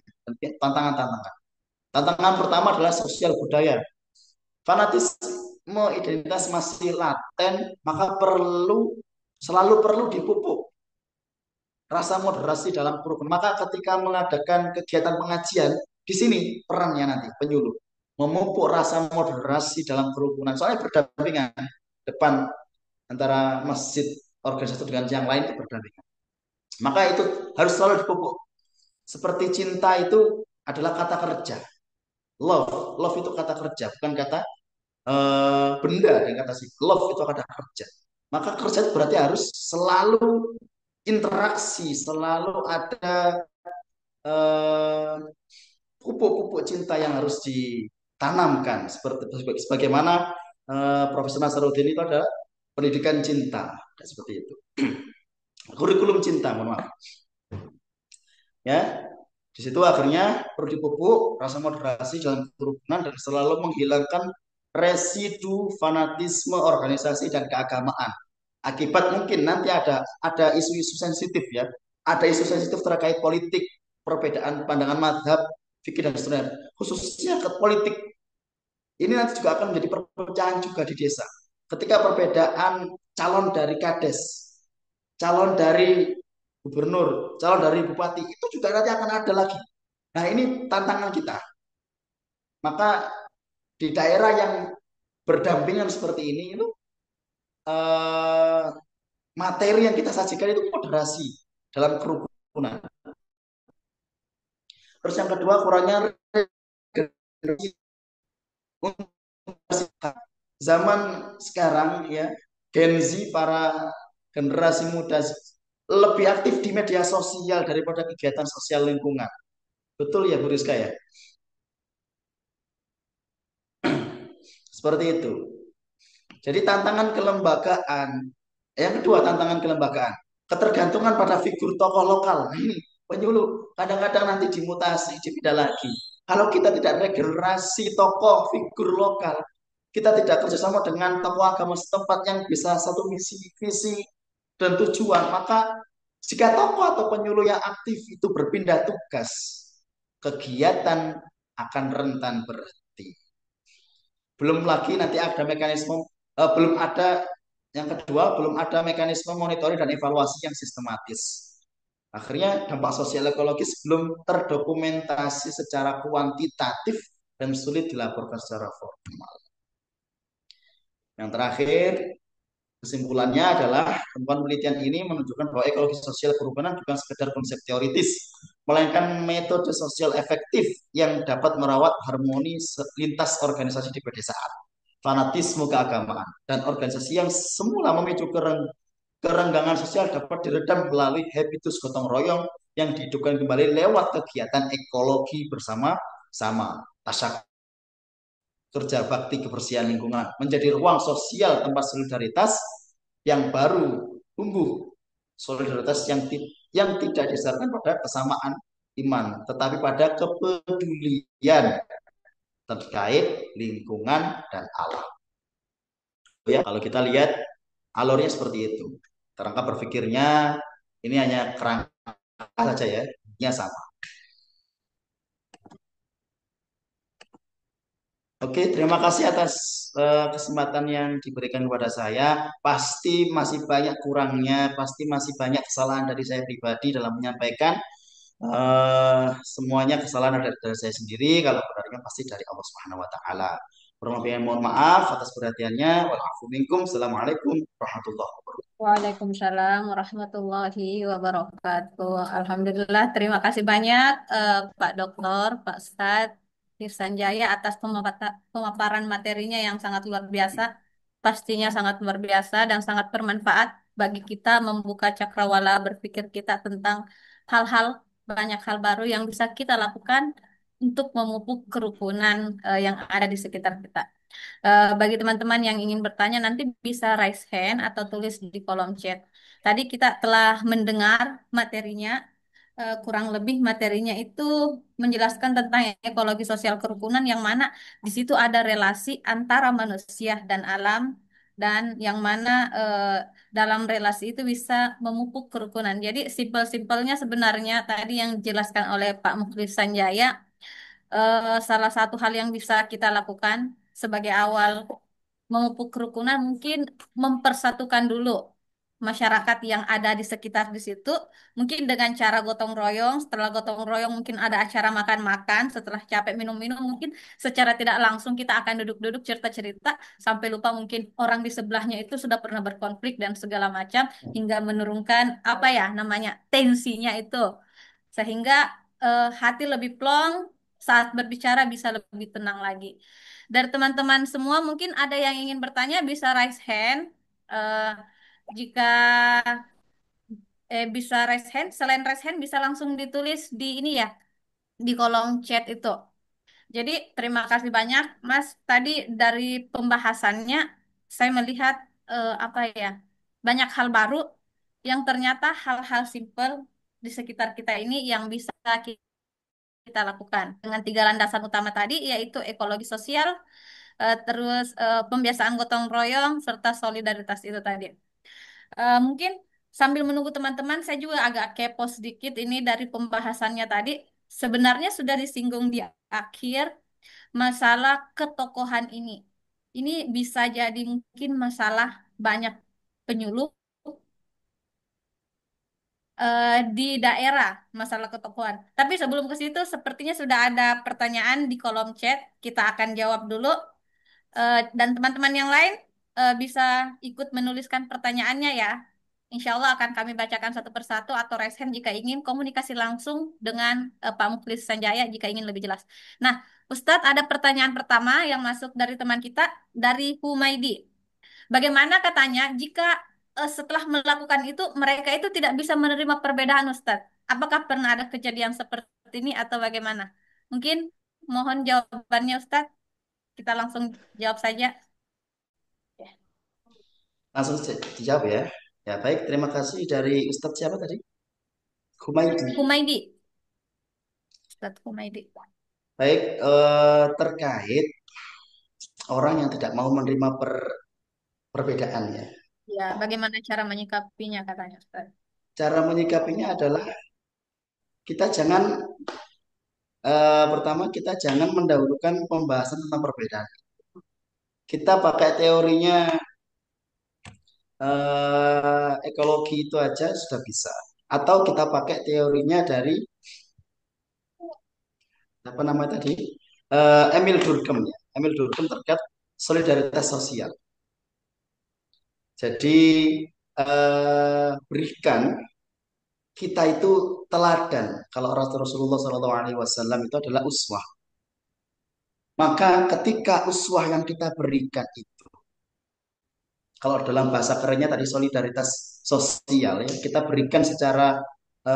tantangan-tantangan. Tantangan pertama adalah sosial budaya. Fanatisme identitas masih laten, maka selalu perlu dipupuk rasa moderasi dalam kerukunan. Maka ketika mengadakan kegiatan pengajian, di sini perannya nanti penyuluh memupuk rasa moderasi dalam kerukunan. Soalnya berdampingan depan antara masjid organisasi dengan yang lain itu berdampingan. Maka itu harus selalu dipupuk. Seperti cinta itu adalah kata kerja. Love itu kata kerja, bukan kata benda. Dan kata love itu kata kerja. Maka kerja itu berarti harus selalu interaksi, selalu ada eh, pupuk-pupuk cinta yang harus ditanamkan. Seperti sebagaimana Profesor Nasaruddin itu ada pendidikan cinta, seperti itu. Kurikulum cinta, mohon maaf. Ya, di situ akhirnya perlu dipupuk rasa moderasi dalam kerukunan dan selalu menghilangkan residu fanatisme organisasi dan keagamaan. Akibat mungkin nanti ada isu-isu sensitif ya, ada isu sensitif terkait politik, perbedaan pandangan madhab, fikih dan seterusnya. Khususnya ke politik ini nanti juga akan menjadi perpecahan juga di desa. Ketika perbedaan calon dari kades, calon dari gubernur, calon dari bupati, itu juga nanti akan ada lagi. Nah, ini tantangan kita. Maka di daerah yang berdampingan seperti ini itu eh, materi yang kita sajikan itu moderasi dalam kerukunan. Terus yang kedua kurangnya zaman sekarang ya Gen Z para generasi muda lebih aktif di media sosial daripada kegiatan sosial lingkungan. Betul ya Bu Rizka ya? Seperti itu. Jadi tantangan kelembagaan, yang kedua tantangan kelembagaan, ketergantungan pada figur tokoh lokal. Nah, ini penyuluh kadang-kadang nanti dimutasi, dipindah lagi. Kalau kita tidak regenerasi tokoh figur lokal, kita tidak kerjasama dengan tokoh agama setempat yang bisa satu misi, visi, dan tujuan, maka jika tokoh atau penyuluh yang aktif itu berpindah tugas, kegiatan akan rentan berhenti. Belum lagi nanti ada mekanisme, belum ada yang kedua, belum ada mekanisme monitoring dan evaluasi yang sistematis. Akhirnya dampak sosial ekologis belum terdokumentasi secara kuantitatif dan sulit dilaporkan secara formal. Yang terakhir, kesimpulannya adalah temuan penelitian ini menunjukkan bahwa ekologi sosial kerukunan bukan sekedar konsep teoritis, melainkan metode sosial efektif yang dapat merawat harmoni lintas organisasi di pedesaan, fanatisme keagamaan, dan organisasi yang semula memicu kerenggangan sosial dapat diredam melalui habitus gotong royong yang dihidupkan kembali lewat kegiatan ekologi bersama-sama. Tasak kerja bakti kebersihan lingkungan menjadi ruang sosial tempat solidaritas yang baru tumbuh, solidaritas yang tidak didasarkan pada kesamaan iman tetapi pada kepedulian terkait lingkungan dan alam. Ya, kalau kita lihat alurnya seperti itu. Kerangka berpikirnya ini hanya kerangka saja ya, ini sama. Oke, terima kasih atas kesempatan yang diberikan kepada saya. Pasti masih banyak kurangnya, pasti masih banyak kesalahan dari saya pribadi dalam menyampaikan. Semuanya kesalahan dari saya sendiri. Kalau benarnya pasti dari Allah Subhanahu Wa Taala. Kurang lebihnya mohon maaf atas perhatiannya. Wassalamualaikum warahmatullahi wabarakatuh. Waalaikumsalam warahmatullahi wabarakatuh. Alhamdulillah, terima kasih banyak Pak Doktor, Pak Ustadz Sanjaya atas pemaparan materinya yang sangat luar biasa. Pastinya sangat luar biasa dan sangat bermanfaat bagi kita membuka cakrawala berpikir kita tentang hal-hal, banyak hal baru yang bisa kita lakukan untuk memupuk kerukunan yang ada di sekitar kita. Bagi teman-teman yang ingin bertanya nanti bisa raise hand atau tulis di kolom chat. Tadi kita telah mendengar materinya, kurang lebih materinya itu menjelaskan tentang ekologi sosial kerukunan yang mana di situ ada relasi antara manusia dan alam dan yang mana dalam relasi itu bisa memupuk kerukunan. Jadi simpel-simpelnya sebenarnya tadi yang dijelaskan oleh Pak Mukhlis Sanjaya, salah satu hal yang bisa kita lakukan sebagai awal memupuk kerukunan mungkin mempersatukan dulu masyarakat yang ada di sekitar di situ mungkin dengan cara gotong royong. Setelah gotong royong mungkin ada acara makan-makan, setelah capek minum-minum mungkin secara tidak langsung kita akan duduk-duduk cerita-cerita sampai lupa mungkin orang di sebelahnya itu sudah pernah berkonflik dan segala macam hingga menurunkan apa ya namanya tensinya itu sehingga hati lebih plong, saat berbicara bisa lebih tenang lagi. Dari teman-teman semua mungkin ada yang ingin bertanya bisa raise hand. Eh, Jika bisa raise hand, selain raise hand bisa langsung ditulis di ini ya, di kolom chat itu. Jadi terima kasih banyak Mas. Tadi dari pembahasannya saya melihat apa ya, banyak hal baru yang ternyata hal-hal simpel di sekitar kita ini yang bisa kita lakukan dengan tiga landasan utama tadi, yaitu ekologi sosial, terus pembiasaan gotong royong serta solidaritas itu tadi. Mungkin sambil menunggu teman-teman, saya juga agak kepo sedikit ini dari pembahasannya tadi. Sebenarnya sudah disinggung di akhir masalah ketokohan ini. Ini bisa jadi mungkin masalah banyak penyuluh di daerah masalah ketokohan. Tapi sebelum ke situ, sepertinya sudah ada pertanyaan di kolom chat. Kita akan jawab dulu. Dan teman-teman yang lain bisa ikut menuliskan pertanyaannya ya. Insya Allah akan kami bacakan satu persatu atau raise hand jika ingin komunikasi langsung dengan Pak Mukhlis Sanjaya jika ingin lebih jelas. Nah, Ustadz, ada pertanyaan pertama yang masuk dari teman kita, dari Humaydi. Bagaimana katanya jika setelah melakukan itu mereka itu tidak bisa menerima perbedaan Ustadz? Apakah pernah ada kejadian seperti ini atau bagaimana? Mungkin mohon jawabannya Ustadz. Kita langsung jawab saja. Langsung dijawab ya. Ya baik, terima kasih dari Ustadz siapa tadi? Humaydi. Humaydi. Ustadz Humaydi. Baik, terkait orang yang tidak mau menerima perbedaan ya. Ya, bagaimana cara menyikapinya katanya Ustadz? Cara menyikapinya adalah kita jangan pertama kita jangan mendahulukan pembahasan tentang perbedaan. Kita pakai teorinya ekologi itu aja sudah bisa. Atau kita pakai teorinya dari apa namanya tadi? Emil Durkheim ya. Emil Durkheim terkait solidaritas sosial. Jadi berikan kita itu teladan. Kalau Rasulullah SAW itu adalah uswah. Maka ketika uswah yang kita berikan itu, kalau dalam bahasa kerennya tadi solidaritas sosial ya, kita berikan secara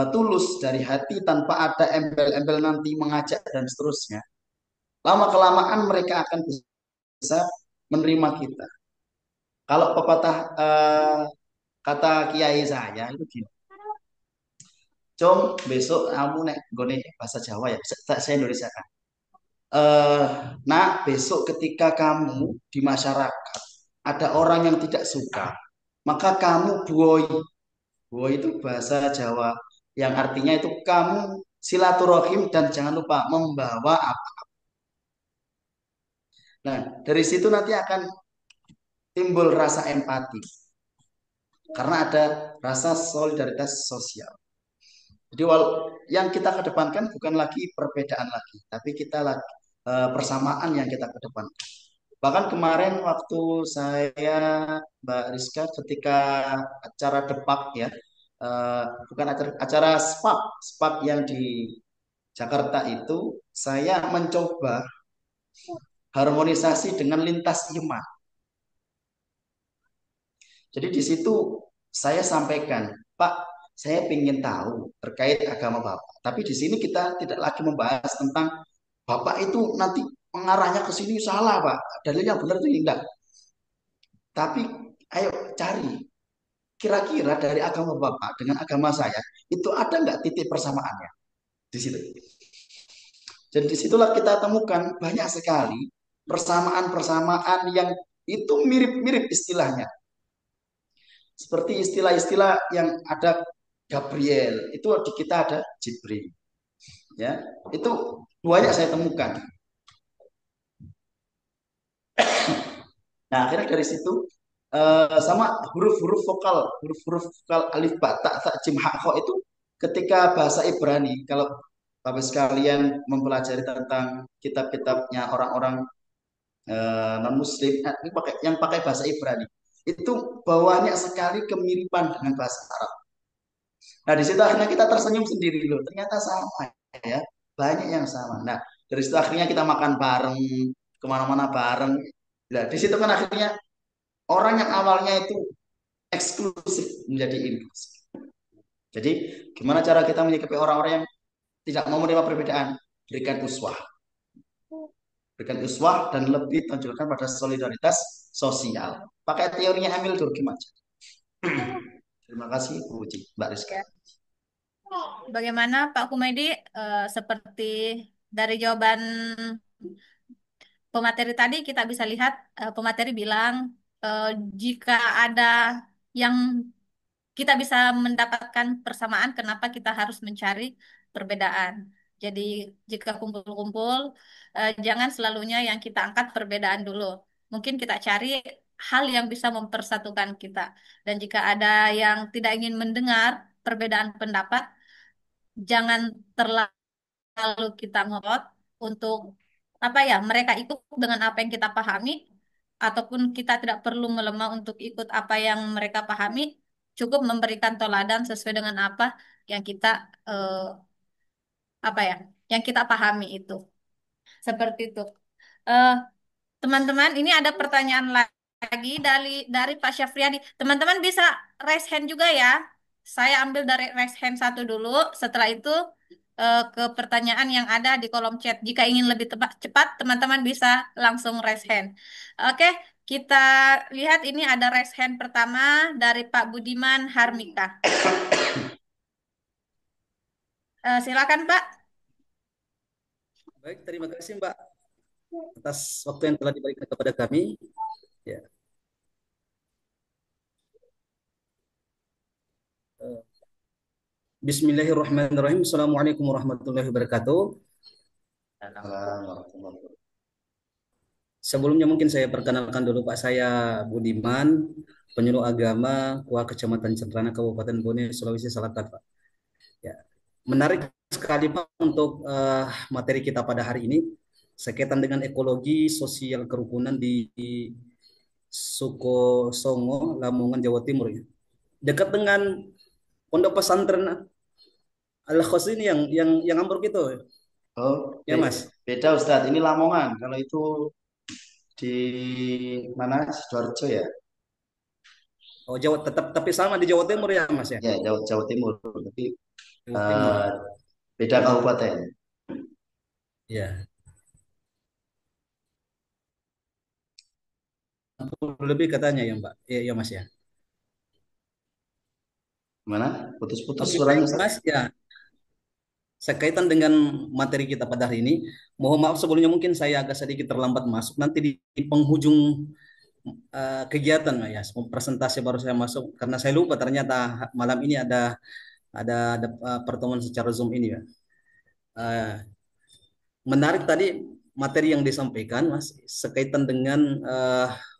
tulus dari hati tanpa ada embel-embel nanti mengajak dan seterusnya. Lama kelamaan mereka akan bisa menerima kita. Kalau pepatah kata kiai saya itu gini, "Com, besok kamu nek gone bahasa Jawa ya, saya Indonesia kan. Eh, nak, besok ketika kamu di masyarakat ada orang yang tidak suka, maka kamu buoi. Buoi itu bahasa Jawa yang artinya itu kamu silaturahim dan jangan lupa membawa apa. Nah, dari situ nanti akan timbul rasa empati karena ada rasa solidaritas sosial. Jadi yang kita kedepankan bukan lagi perbedaan lagi, tapi kita lagi persamaan yang kita kedepankan. Bahkan kemarin waktu saya Mbak Rizka ketika acara depak ya, bukan acara SPAK yang di Jakarta itu, saya mencoba harmonisasi dengan lintas iman. Jadi di situ saya sampaikan, Pak, saya ingin tahu terkait agama Bapak. Tapi di sini kita tidak lagi membahas tentang Bapak itu nanti mengarahnya ke sini salah, Pak. Dalil yang benar itu enggak. Tapi ayo cari kira-kira dari agama Bapak dengan agama saya itu ada nggak titik persamaannya di situ. Jadi disitulah kita temukan banyak sekali persamaan-persamaan yang itu mirip-mirip istilahnya. Seperti istilah-istilah yang ada Gabriel, itu di kita ada Jibril. Ya, itu banyak saya temukan. Nah, akhirnya dari situ sama huruf-huruf vokal alif ba ta sa jim ha kha itu ketika bahasa Ibrani, kalau Bapak sekalian mempelajari tentang kitab-kitabnya orang-orang non Muslim, ini yang pakai bahasa Ibrani, itu banyak sekali kemiripan dengan bahasa Arab. Nah, di situ akhirnya kita tersenyum sendiri loh, ternyata sama ya, banyak yang sama. Nah, dari situ akhirnya kita makan bareng, kemana-mana bareng. Nah, di situ kan akhirnya orang yang awalnya itu eksklusif menjadi inklusif. Jadi gimana cara kita menyikapi orang-orang yang tidak mau menerima perbedaan? Berikan uswah. Berikan uswah dan lebih tonjolkan pada solidaritas sosial. Pakai teorinya Emil Durkheim aja. Terima kasih Bu Uci, Mbak Rizka. Ya. Bagaimana Pak Kumedi, seperti dari jawaban pemateri tadi kita bisa lihat, pemateri bilang eh, jika ada yang kita bisa mendapatkan persamaan, kenapa kita harus mencari perbedaan. Jadi jika kumpul-kumpul, jangan selalunya yang kita angkat perbedaan dulu. Mungkin kita cari hal yang bisa mempersatukan kita. Dan jika ada yang tidak ingin mendengar perbedaan pendapat, jangan terlalu kita ngotot untuk apa ya, mereka ikut dengan apa yang kita pahami, ataupun kita tidak perlu melemah untuk ikut apa yang mereka pahami, cukup memberikan teladan sesuai dengan apa yang kita eh, apa ya, yang kita pahami itu. Seperti itu. Eh, Teman-teman, ini ada pertanyaan lagi dari Pak Syafriadi. Teman-teman bisa raise hand juga ya. Saya ambil dari raise hand satu dulu. Setelah itu ke pertanyaan yang ada di kolom chat. Jika ingin lebih cepat, teman-teman bisa langsung raise hand. Oke, kita lihat ini ada raise hand pertama dari Pak Budiman Harmika. Silakan Pak. Baik, terima kasih Mbak atas waktu yang telah diberikan kepada kami. Ya. eh, Bismillahirrahmanirrahim. Assalamualaikum warahmatullahi wabarakatuh. Sebelumnya mungkin saya perkenalkan dulu Pak, saya Budiman, penyuluh agama KUA Kecamatan Centrana Kabupaten Bone, Sulawesi Selatan Pak. Ya. Menarik sekali Pak untuk materi kita pada hari ini sekaitan dengan ekologi sosial kerukunan di Suko Songo, Lamongan, Jawa Timur ya. Dekat dengan pondok pesantren Al Khos ini yang ambruk itu. Oh, Ya Mas. beda Ustadz. Ini Lamongan. Kalau itu di mana? Sidoarjo ya? Oh Jawa tetap tapi sama di Jawa Timur ya Mas ya. Ya, Jawa, Jawa Timur. Tapi Jawa Timur. eh, beda kabupaten. Ya. Lebih katanya ya Mbak. Ya Mas ya. Mana? Putus-putus Oke suaranya baik Ustadz. Mas ya. Sekaitan dengan materi kita pada hari ini, mohon maaf sebelumnya mungkin saya agak sedikit terlambat masuk. Nanti di penghujung kegiatan ya, presentasi baru saya masuk karena saya lupa ternyata malam ini ada pertemuan secara Zoom ini ya. Eh, Menarik tadi materi yang disampaikan Mas sekaitan dengan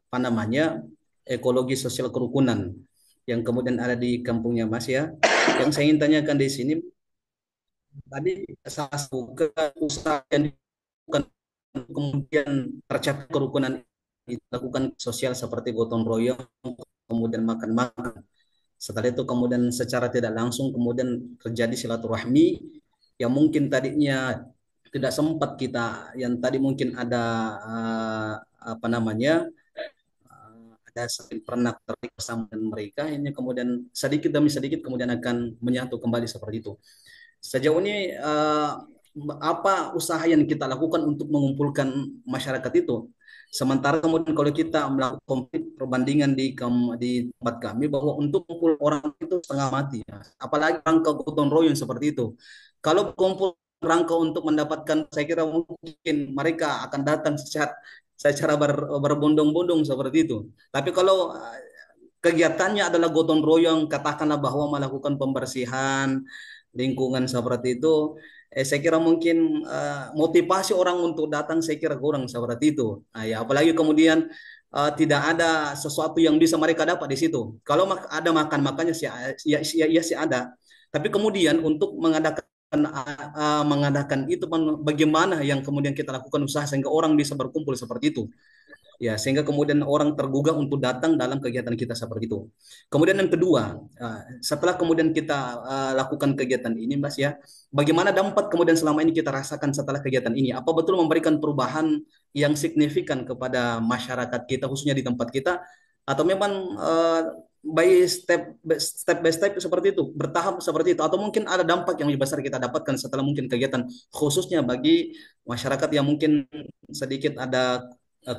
apa namanya ekologi sosial kerukunan yang kemudian ada di kampungnya Mas ya. Yang saya ingin tanyakan di sini tadi salah satu usaha yang dilakukan kemudian tercapai kerukunan itu dilakukan sosial seperti gotong royong kemudian makan-makan. Setelah itu kemudian secara tidak langsung kemudian terjadi silaturahmi yang mungkin tadinya tidak sempat kita yang tadi mungkin ada apa namanya ada pernah tertarik bersama dengan mereka ini kemudian sedikit demi sedikit kemudian akan menyatu kembali seperti itu. Sejauh ini apa usaha yang kita lakukan untuk mengumpulkan masyarakat itu? Sementara kemudian kalau kita melakukan perbandingan di tempat kami bahwa untuk kumpul orang itu setengah mati, ya. Apalagi rangka gotong royong seperti itu. Kalau kumpul rangka untuk mendapatkan, saya kira mungkin mereka akan datang secara berbondong-bondong seperti itu. Tapi kalau kegiatannya adalah gotong royong, katakanlah bahwa melakukan pembersihan lingkungan seperti itu, saya kira mungkin motivasi orang untuk datang saya kira kurang seperti itu. Nah, ya, apalagi kemudian tidak ada sesuatu yang bisa mereka dapat di situ. Kalau ada makan-makannya sih, ya sih ada. Tapi kemudian untuk mengadakan itu bagaimana yang kemudian kita lakukan usaha sehingga orang bisa berkumpul seperti itu. Ya, sehingga kemudian orang tergugah untuk datang dalam kegiatan kita seperti itu. Kemudian yang kedua, setelah kemudian kita lakukan kegiatan ini, Mas ya, bagaimana dampak kemudian selama ini kita rasakan setelah kegiatan ini? Apa betul memberikan perubahan yang signifikan kepada masyarakat kita, khususnya di tempat kita, atau memang step by step seperti itu, bertahap seperti itu, atau mungkin ada dampak yang lebih besar kita dapatkan setelah mungkin kegiatan, khususnya bagi masyarakat yang mungkin sedikit ada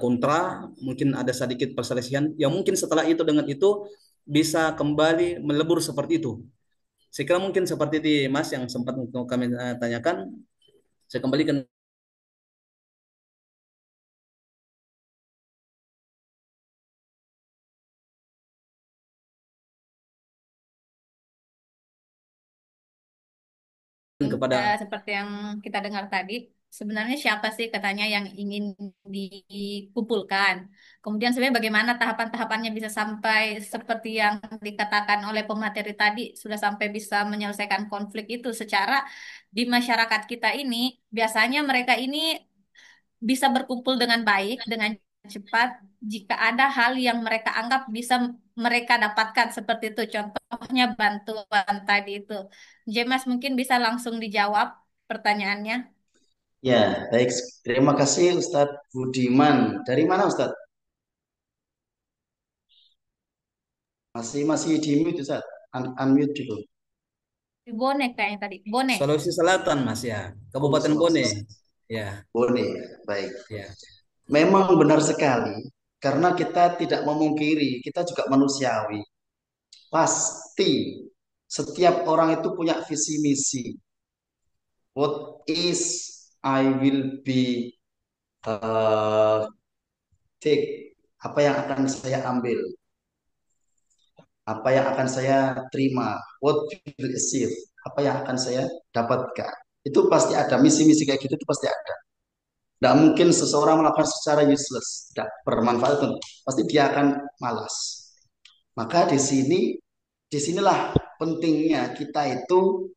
kontra, mungkin ada sedikit perselisihan, yang mungkin setelah itu dengan itu bisa kembali melebur seperti itu. Saya kira mungkin seperti itu Mas yang sempat untuk kami tanyakan. Saya kembalikan kepada Seperti yang kita dengar tadi, sebenarnya siapa sih katanya yang ingin dikumpulkan? Kemudian sebenarnya bagaimana tahapan-tahapannya bisa sampai seperti yang dikatakan oleh pemateri tadi, sudah sampai bisa menyelesaikan konflik itu secara di masyarakat kita ini, biasanya mereka ini bisa berkumpul dengan baik, dengan cepat, jika ada hal yang mereka anggap bisa mereka dapatkan seperti itu. Contohnya bantuan tadi itu. Jemas mungkin bisa langsung dijawab pertanyaannya. Ya, baik. Terima kasih Ustadz Budiman. Dari mana Ustadz? Masih di mute Ustadz. Unmute dulu. Di Bone kayaknya tadi. Bone. Sulawesi Selatan Mas ya, Oh, Kabupaten Bone. Sulawesi. Ya, Boleh. Baik. ya. Memang benar sekali. Karena kita tidak memungkiri, kita juga manusiawi. Pasti setiap orang itu punya visi misi. What is I will be uh, take? Apa yang akan saya ambil? Apa yang akan saya terima? What will achieve? Apa yang akan saya dapatkan? Itu pasti ada misi-misi kayak gitu itu pasti ada. Tidak mungkin seseorang melakukan secara useless, tidak bermanfaat itu. Pasti dia akan malas. Maka disinilah pentingnya kita itu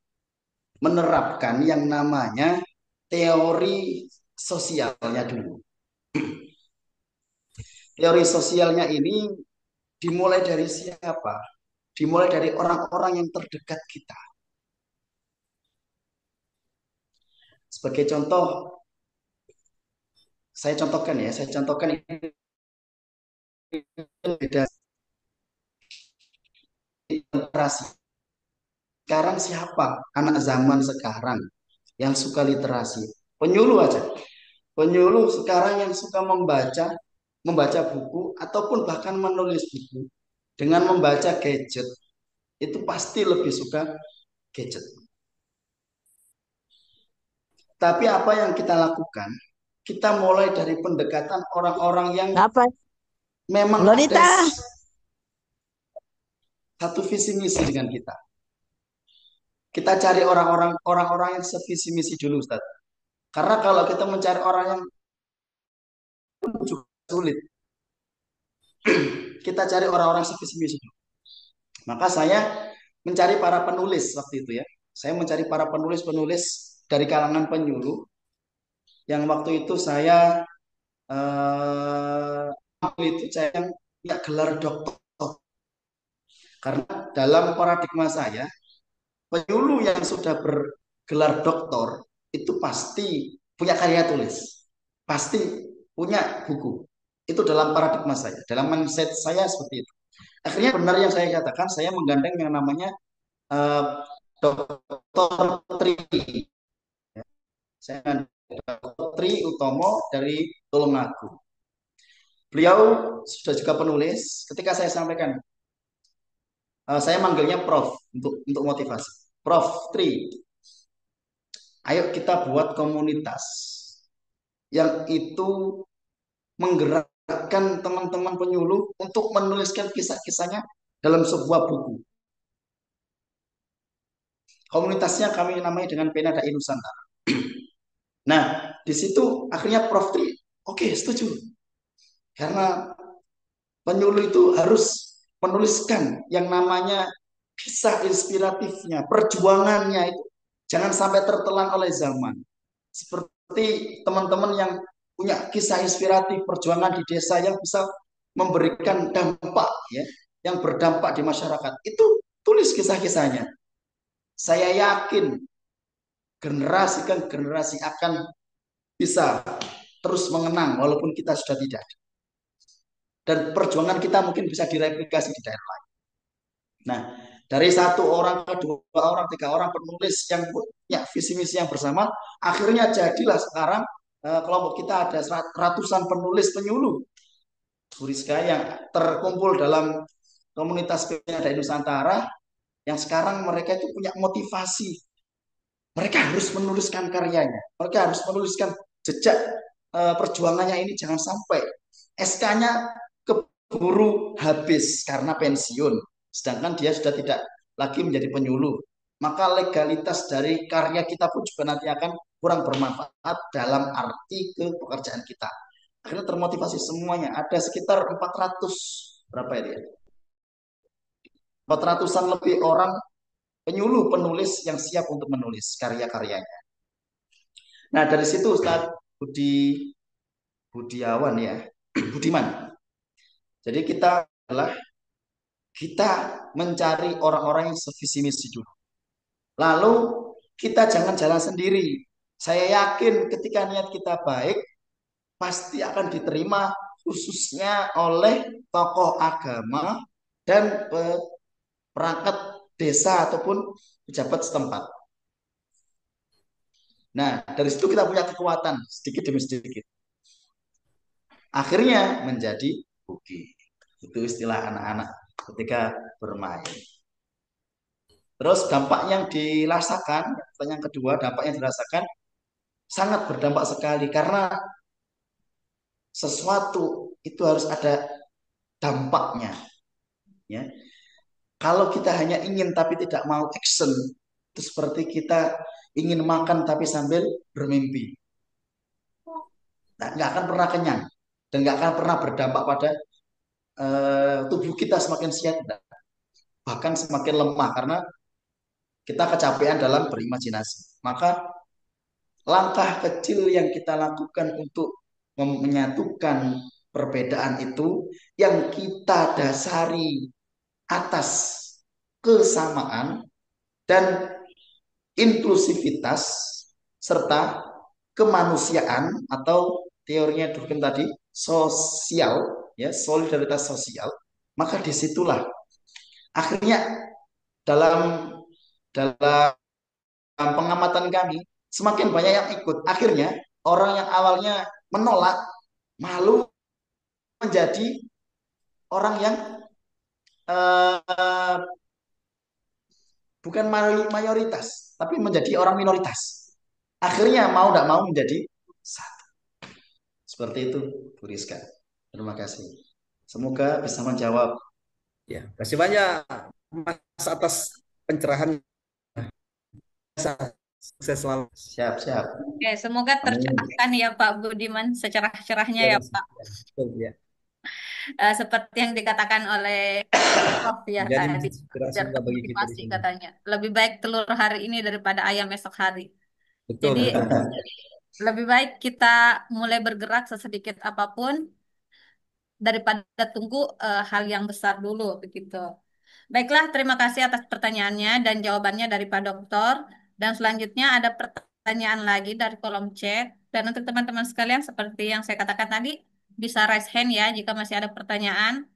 menerapkan yang namanya teori sosialnya dulu. Teori sosialnya ini dimulai dari siapa? Dimulai dari orang-orang yang terdekat kita. Sebagai contoh, saya contohkan ini beda literasi. Sekarang siapa anak zaman sekarang yang suka literasi? Penyuluh aja. Penyuluh sekarang yang suka membaca buku ataupun bahkan menulis buku dengan membaca gadget itu pasti lebih suka gadget. Tapi apa yang kita lakukan? Kita mulai dari pendekatan orang-orang yang Apa? memang ada Lolita. satu visi misi dengan kita. Kita cari orang-orang yang sevisi misi dulu, Ustaz. Karena kalau kita mencari orang yang juga sulit, kita cari orang-orang sevisi misi dulu. Maka saya mencari para penulis waktu itu ya. Saya mencari para penulis-penulis dari kalangan penyuluh yang waktu itu saya itu saya yang punya gelar doktor. Karena dalam paradigma saya, penyuluh yang sudah bergelar doktor itu pasti punya karya tulis, pasti punya buku. Itu dalam paradigma saya, dalam mindset saya seperti itu. Akhirnya benar yang saya katakan, saya menggandeng yang namanya uh, Dr. Tri. Saya Dr. Tri Utomo dari Tulungagung. Beliau sudah juga penulis. Ketika saya sampaikan, saya manggilnya Prof untuk motivasi. Prof Tri, ayo kita buat komunitas yang itu menggerakkan teman-teman penyuluh untuk menuliskan kisah-kisahnya dalam sebuah buku. Komunitasnya kami namai dengan Pena Dai Nusantara. Nah, di situ akhirnya Prof Tri, oke, setuju. Karena penyuluh itu harus menuliskan yang namanya kisah inspiratifnya, perjuangannya itu. Jangan sampai tertelan oleh zaman. Seperti teman-teman yang punya kisah inspiratif perjuangan di desa yang bisa memberikan dampak ya, yang berdampak di masyarakat. Itu tulis kisah-kisahnya. Saya yakin generasi kan generasi akan bisa terus mengenang walaupun kita sudah tidak. Dan perjuangan kita mungkin bisa direplikasi di daerah lain. Nah, dari satu orang ke dua orang, tiga orang penulis yang punya visi misi yang bersama, akhirnya jadilah sekarang kelompok kita ada ratusan penulis penyuluh Bu Rizka yang terkumpul dalam komunitas Penyada Nusantara yang sekarang mereka itu punya motivasi. Mereka harus menuliskan karyanya, mereka harus menuliskan jejak perjuangannya ini jangan sampai SK-nya keburu habis karena pensiun, sedangkan dia sudah tidak lagi menjadi penyuluh. Maka legalitas dari karya kita pun juga nanti akan kurang bermanfaat dalam arti ke pekerjaan kita. Akhirnya termotivasi semuanya. Ada sekitar 400 berapa itu ya? 400-an lebih orang penyuluh penulis yang siap untuk menulis karya-karyanya. Nah, dari situ Ustaz Budi Budiawan ya, Budiman. Jadi kita adalah kita mencari orang-orang yang sevisi misi dulu. Lalu kita jangan jalan sendiri. Saya yakin ketika niat kita baik, pasti akan diterima khususnya oleh tokoh agama dan perangkat desa ataupun pejabat setempat. Nah, dari situ kita punya kekuatan sedikit demi sedikit. Akhirnya menjadi buki. Itu istilah anak-anak ketika bermain. Terus dampak yang dirasakan, yang kedua dampak yang dirasakan sangat berdampak sekali karena sesuatu itu harus ada dampaknya. Ya, kalau kita hanya ingin tapi tidak mau action, itu seperti kita ingin makan tapi sambil bermimpi. Nah, nggak akan pernah kenyang dan nggak akan pernah berdampak pada tubuh kita semakin sehat, bahkan semakin lemah karena kita kecapean dalam berimajinasi. Maka langkah kecil yang kita lakukan untuk menyatukan perbedaan itu yang kita dasari atas kesamaan dan inklusivitas serta kemanusiaan atau teorinya Durkheim tadi sosial ya solidaritas sosial, maka disitulah akhirnya dalam dalam pengamatan kami semakin banyak yang ikut, akhirnya orang yang awalnya menolak malu menjadi orang yang eh, bukan mayoritas tapi menjadi orang minoritas, akhirnya mau tidak mau menjadi satu. Seperti itu Bu Rizka. Terima kasih, semoga bisa menjawab. Ya, kasih banyak Mas atas pencerahan. Sukses selalu. Siap-siap. Oke, semoga Amin. tercerahkan ya Pak Budiman secerah-cerahnya Ya, ya Mas. Pak. Ya. Seperti yang dikatakan oleh Prof ya Jadi tadi, inspirasi biar juga bagi kita di termotivasi sini. katanya. Lebih baik telur hari ini daripada ayam esok hari. Betul, Jadi betul. lebih baik kita mulai bergerak sesedikit apapun daripada tunggu hal yang besar dulu begitu. Baiklah, terima kasih atas pertanyaannya dan jawabannya dari Pak Dokter. Dan selanjutnya ada pertanyaan lagi dari kolom chat. Dan untuk teman-teman sekalian, seperti yang saya katakan tadi, bisa raise hand ya jika masih ada pertanyaan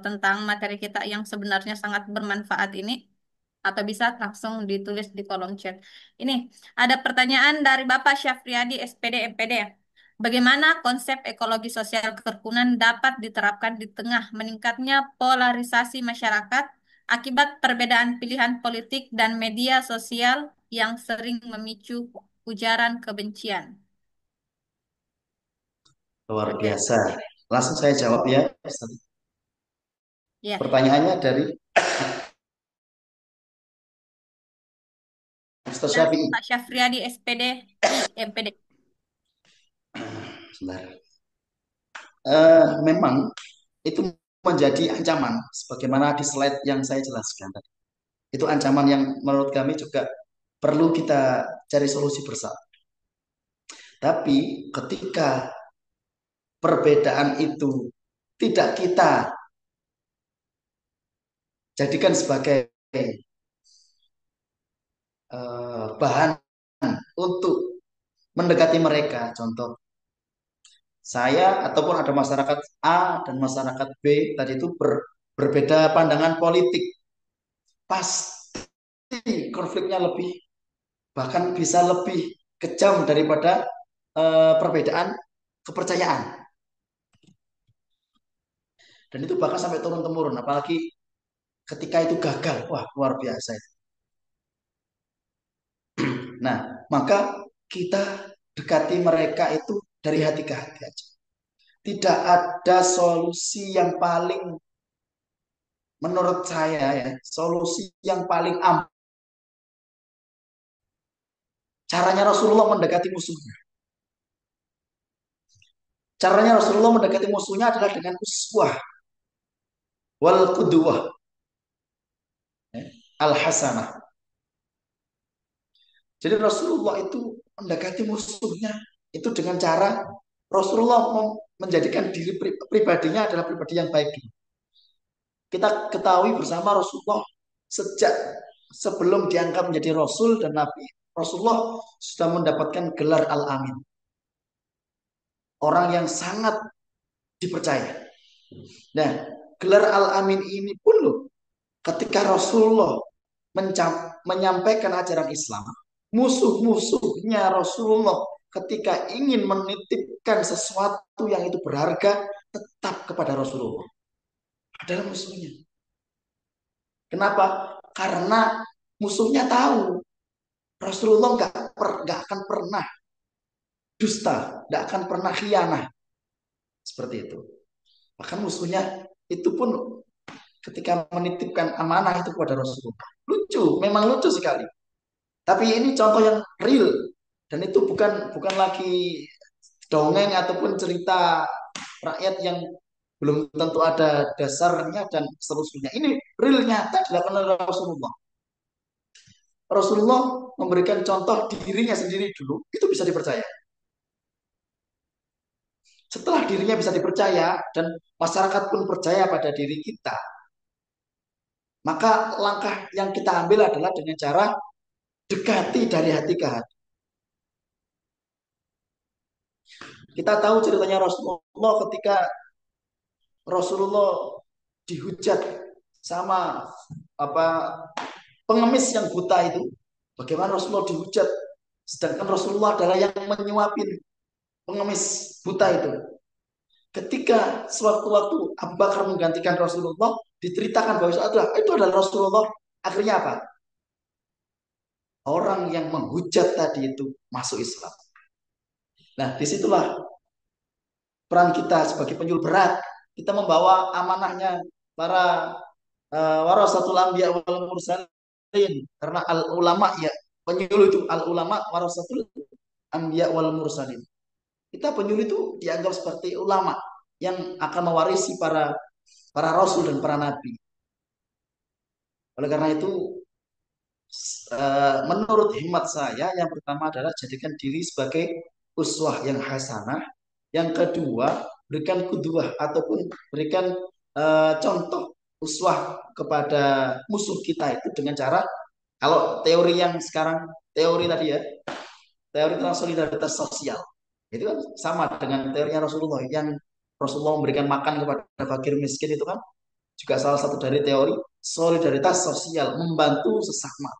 tentang materi kita yang sebenarnya sangat bermanfaat ini. Atau bisa langsung ditulis di kolom chat. Ini ada pertanyaan dari Bapak Syafriadi, SPD, MPD. Bagaimana konsep ekologi sosial kerukunan dapat diterapkan di tengah meningkatnya polarisasi masyarakat akibat perbedaan pilihan politik dan media sosial yang sering memicu ujaran kebencian? Luar Oke, biasa. Langsung saya jawab ya. ya. Pertanyaannya dari Ustaz Dari Syafi'i. Pak Syafriadi, SPD, MPD. Sebentar. Memang itu menjadi ancaman sebagaimana di slide yang saya jelaskan tadi. Itu ancaman yang menurut kami juga perlu kita cari solusi bersama. Tapi ketika perbedaan itu tidak kita jadikan sebagai bahan untuk mendekati mereka, contoh saya ataupun ada masyarakat A dan masyarakat B tadi itu berbeda pandangan politik. pasti konfliknya lebih, bahkan bisa lebih kejam daripada perbedaan kepercayaan. Dan itu bahkan sampai turun temurun, apalagi ketika itu gagal, wah luar biasa. Nah, maka kita dekati mereka itu dari hati ke hati aja. Tidak ada solusi yang paling, menurut saya ya, solusi yang paling ampuh. Caranya Rasulullah mendekati musuhnya. Caranya Rasulullah mendekati musuhnya adalah dengan uswah wal qudwah, al hasanah. Jadi Rasulullah itu mendekati musuhnya itu dengan cara Rasulullah menjadikan diri pribadinya adalah pribadi yang baik. Kita ketahui bersama Rasulullah sejak sebelum diangkat menjadi Rasul dan Nabi, Rasulullah sudah mendapatkan gelar Al-Amin. Orang yang sangat dipercaya. Nah, gelar Al-Amin ini pun loh, ketika Rasulullah menyampaikan ajaran Islam, musuh-musuhnya Rasulullah ketika ingin menitipkan sesuatu yang itu berharga tetap kepada Rasulullah. Adalah musuhnya. Kenapa? Karena musuhnya tahu Rasulullah nggak akan pernah dusta, nggak akan pernah khianah seperti itu. Bahkan musuhnya itu pun ketika menitipkan amanah itu kepada Rasulullah. Lucu, memang lucu sekali. Tapi ini contoh yang real dan itu bukan lagi dongeng ataupun cerita rakyat yang belum tentu ada dasarnya dan seterusnya. Ini real nyata dilakukan oleh Rasulullah. Rasulullah memberikan contoh dirinya sendiri dulu, itu bisa dipercaya. Setelah dirinya bisa dipercaya dan masyarakat pun percaya pada diri kita, maka langkah yang kita ambil adalah dengan cara dekati dari hati ke hati. Kita tahu ceritanya Rasulullah ketika Rasulullah dihujat sama apa pengemis yang buta itu. Bagaimana Rasulullah dihujat, sedangkan Rasulullah adalah yang menyuapin pengemis buta itu. Ketika sewaktu-waktu Abu Bakar menggantikan Rasulullah, diceritakan bahwa itu adalah Rasulullah. Akhirnya apa? Orang yang menghujat tadi itu masuk Islam. Nah, disitulah peran kita sebagai penyuluh berat. Kita membawa amanahnya para warasatul anbiya wal mursalin. Karena al ulama ya, penyuluh itu al ulama warasatul anbiya wal mursalin. Kita penyuluh itu dianggap seperti ulama yang akan mewarisi para rasul dan para nabi. Oleh karena itu, menurut hemat saya, yang pertama adalah jadikan diri sebagai uswah yang hasanah. Yang kedua, berikan kudwah ataupun berikan contoh uswah kepada musuh kita itu dengan cara, kalau teori yang sekarang, teori tadi ya, teori tentang solidaritas sosial, itu kan sama dengan teorinya Rasulullah yang Rasulullah memberikan makan kepada fakir miskin itu kan juga salah satu dari teori solidaritas sosial, membantu sesama.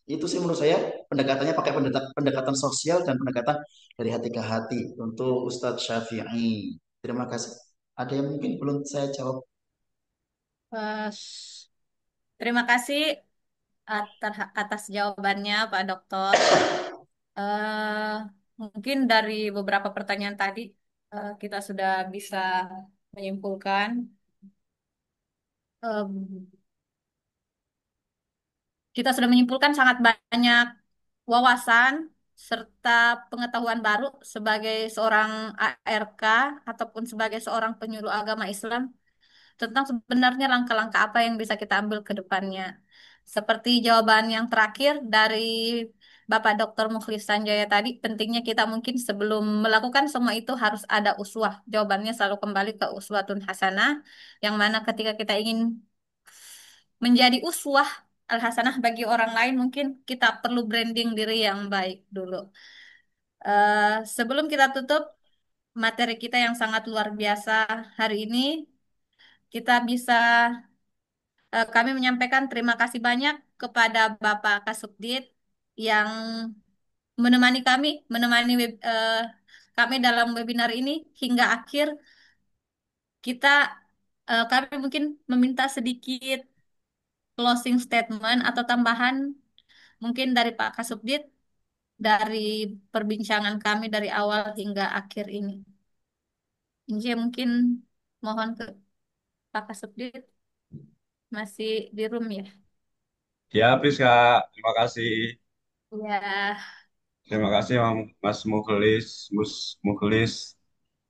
Itu sih menurut saya pendekatannya pakai pendekatan sosial dan pendekatan dari hati ke hati untuk Ustadz Syafi'i. Terima kasih. Ada yang mungkin belum saya jawab? Terima kasih atas jawabannya, Pak Dokter. Eh, Mungkin dari beberapa pertanyaan tadi kita sudah bisa menyimpulkan eh, kita sudah menyimpulkan sangat banyak wawasan serta pengetahuan baru sebagai seorang ARK ataupun sebagai seorang penyuluh agama Islam tentang sebenarnya langkah-langkah apa yang bisa kita ambil ke depannya. Seperti jawaban yang terakhir dari Bapak Dr. Mukhlis Sanjaya tadi, pentingnya kita mungkin sebelum melakukan semua itu harus ada uswah. Jawabannya selalu kembali ke uswatun hasanah, yang mana ketika kita ingin menjadi uswah al-hasanah bagi orang lain, mungkin kita perlu branding diri yang baik dulu. Sebelum kita tutup materi kita yang sangat luar biasa hari ini, kita bisa kami menyampaikan terima kasih banyak kepada Bapak Kasubdit yang menemani kami dalam webinar ini hingga akhir. Kita, kami mungkin meminta sedikit closing statement atau tambahan mungkin dari Pak Kasubdit dari perbincangan kami dari awal hingga akhir ini. Inje mungkin mohon ke Pak Kasubdit masih di room ya. Ya, Priska, terima kasih. Ya, Terima kasih Mas Mukhlis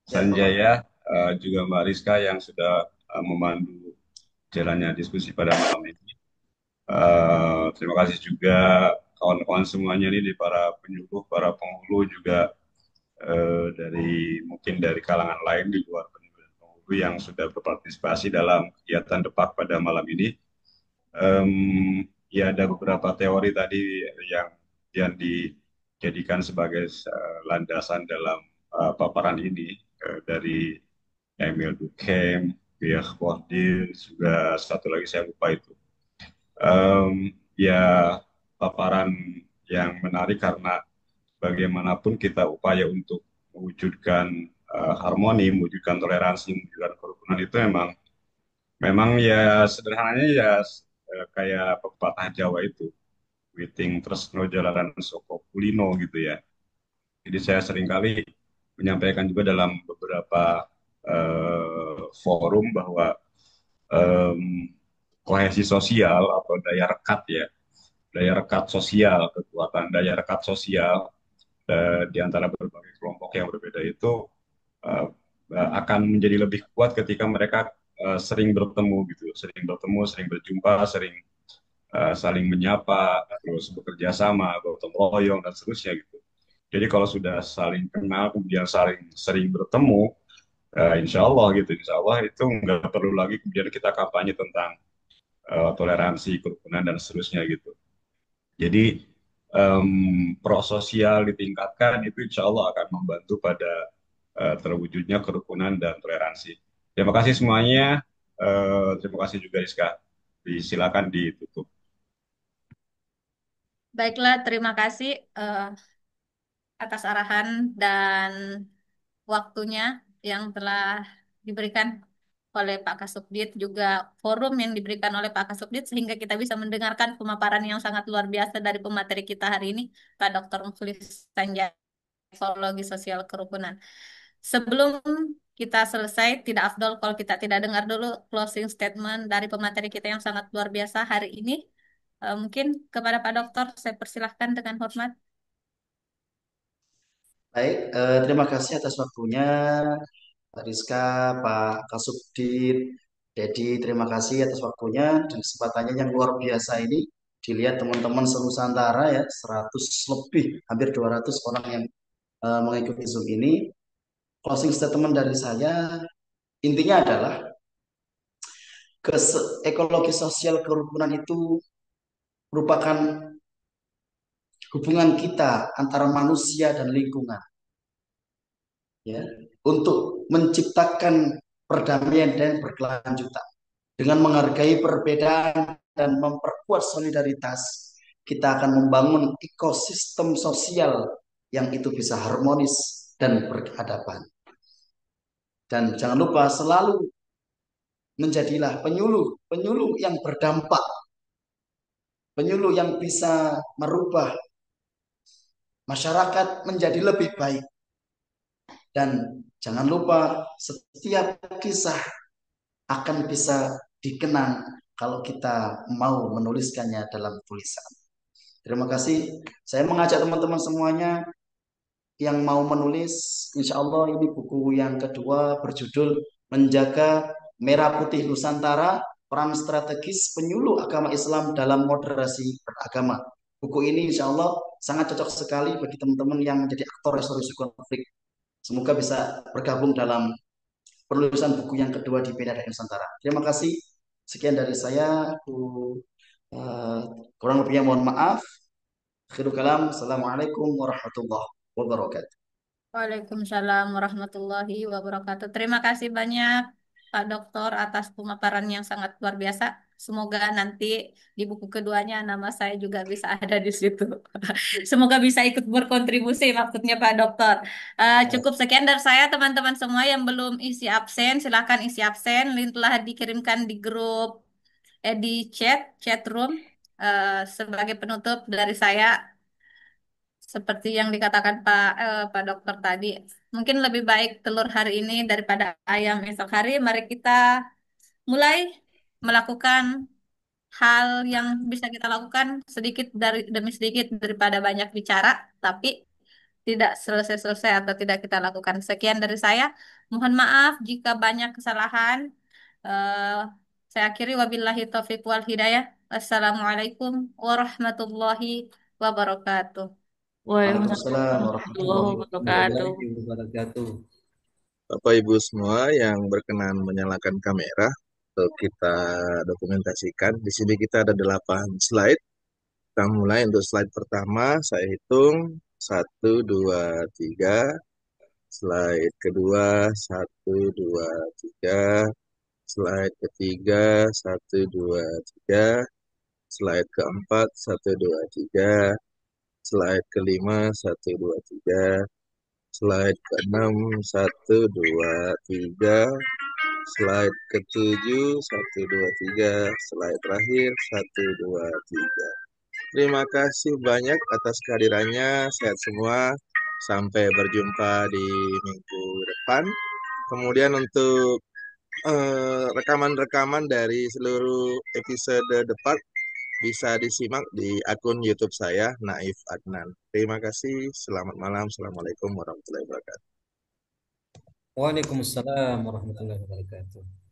Ya, Bapak. Sanjaya, juga Mbak Rizka yang sudah memandu jalannya diskusi pada malam ini. Terima kasih juga kawan-kawan semuanya nih, di para penyuluh, para penghulu juga, mungkin dari kalangan lain di luar penyuluh dan penghulu yang sudah berpartisipasi dalam kegiatan depak pada malam ini. Ya, ada beberapa teori tadi yang dijadikan sebagai landasan dalam paparan ini, dari Emil Durkheim, Pierre Bourdieu, juga satu lagi saya lupa itu. Ya, paparan yang menarik karena bagaimanapun kita upaya untuk mewujudkan harmoni, mewujudkan toleransi, mewujudkan kerukunan itu memang memang ya sederhananya ya, kayak pepatah Jawa itu, Witing Tresno Jalaran Soko Kulino gitu ya. Jadi saya seringkali menyampaikan juga dalam beberapa forum bahwa em, kohesi sosial atau daya rekat ya, daya rekat sosial, kekuatan daya rekat sosial di antara berbagai kelompok yang berbeda itu eh, akan menjadi lebih kuat ketika mereka sering bertemu gitu, sering bertemu, sering berjumpa, sering saling menyapa, terus bekerja sama, gotong royong dan seterusnya gitu. Jadi kalau sudah saling kenal, kemudian saling sering bertemu, insya Allah itu nggak perlu lagi kemudian kita kampanye tentang toleransi, kerukunan dan seterusnya gitu. Jadi prososial ditingkatkan itu insya Allah akan membantu pada terwujudnya kerukunan dan toleransi. Terima kasih semuanya. Terima kasih juga Rizka. Silakan ditutup. baiklah, terima kasih atas arahan dan waktunya yang telah diberikan oleh Pak Kasubdit, juga forum yang diberikan oleh Pak Kasubdit sehingga kita bisa mendengarkan pemaparan yang sangat luar biasa dari pemateri kita hari ini, Pak Dr. Mukhlis Sanjaya, Psikologi Sosial Kerukunan. Sebelum kita selesai, tidak afdol kalau kita tidak dengar dulu closing statement dari pemateri kita yang sangat luar biasa hari ini. Mungkin kepada Pak Dokter, saya persilahkan dengan hormat. Baik, terima kasih atas waktunya, Pak Rizka, Pak Kasubdit. Jadi terima kasih atas waktunya dan kesempatannya yang luar biasa ini. Dilihat teman-teman se-Nusantara ya, 100 lebih, hampir 200 orang yang mengikuti Zoom ini. Closing statement dari saya, intinya adalah ekologi sosial kerukunan itu merupakan hubungan kita antara manusia dan lingkungan, ya, untuk menciptakan perdamaian dan berkelanjutan. Dengan menghargai perbedaan dan memperkuat solidaritas, kita akan membangun ekosistem sosial yang itu bisa harmonis dan berkeadaban. Dan jangan lupa selalu menjadilah penyuluh, penyuluh yang berdampak, penyuluh yang bisa merubah masyarakat menjadi lebih baik. Dan jangan lupa setiap kisah akan bisa dikenang kalau kita mau menuliskannya dalam tulisan. Terima kasih. Saya mengajak teman-teman semuanya yang mau menulis, insya Allah ini buku yang kedua berjudul Menjaga Merah Putih Nusantara, Peran Strategis Penyuluh Agama Islam dalam Moderasi Beragama. Buku ini insya Allah sangat cocok sekali bagi teman-teman yang menjadi aktor resolusi konflik. Semoga bisa bergabung dalam penulisan buku yang kedua di Bina dan Nusantara. Terima kasih. Sekian dari saya. Uh, Kurang lebihnya mohon maaf. Akhirul kalam. Assalamualaikum warahmatullahi wabarakatuh. Waalaikumsalam warahmatullahi wabarakatuh. Terima kasih banyak Pak Dokter atas pemaparan yang sangat luar biasa. Semoga nanti di buku keduanya nama saya juga bisa ada di situ. Semoga bisa ikut berkontribusi maksudnya Pak Dokter. Cukup sekian dari saya teman-teman semua yang belum isi absen, silakan isi absen. Link telah dikirimkan di grup, di chat room. Sebagai penutup dari saya, seperti yang dikatakan Pak Dokter tadi, mungkin lebih baik telur hari ini daripada ayam esok hari. Mari kita mulai melakukan hal yang bisa kita lakukan sedikit demi sedikit daripada banyak bicara, tapi tidak selesai-selesai atau tidak kita lakukan. Sekian dari saya. Mohon maaf jika banyak kesalahan. Eh, saya akhiri wabillahi taufiq wal hidayah. Assalamualaikum warahmatullahi wabarakatuh. Waalaikumsalam Waalaikumsalam warahmatullahi warahmatullahi wabarakatuh. wabarakatuh. Warahmatullahi wabarakatuh. Bapak Ibu semua yang berkenan menyalakan kamera untuk kita dokumentasikan. Di sini kita ada 8 slide. Kita mulai untuk slide pertama, saya hitung 1, 2, 3. Slide kedua 1, 2, 3. Slide ketiga 1, 2, 3. Slide keempat 1, 2, 3. Slide kelima 1, 2, 3. Slide ke-6 1, 2, 3. Slide ke-7 1, 2, 3. Slide terakhir 1, 2, 3. Terima kasih banyak atas kehadirannya. Sehat semua. Sampai berjumpa di minggu depan. Kemudian untuk rekaman-rekaman dari seluruh episode depan bisa disimak di akun YouTube saya, Naif Adnan. Terima kasih. Selamat malam. Assalamualaikum warahmatullahi wabarakatuh. Waalaikumsalam warahmatullahi wabarakatuh.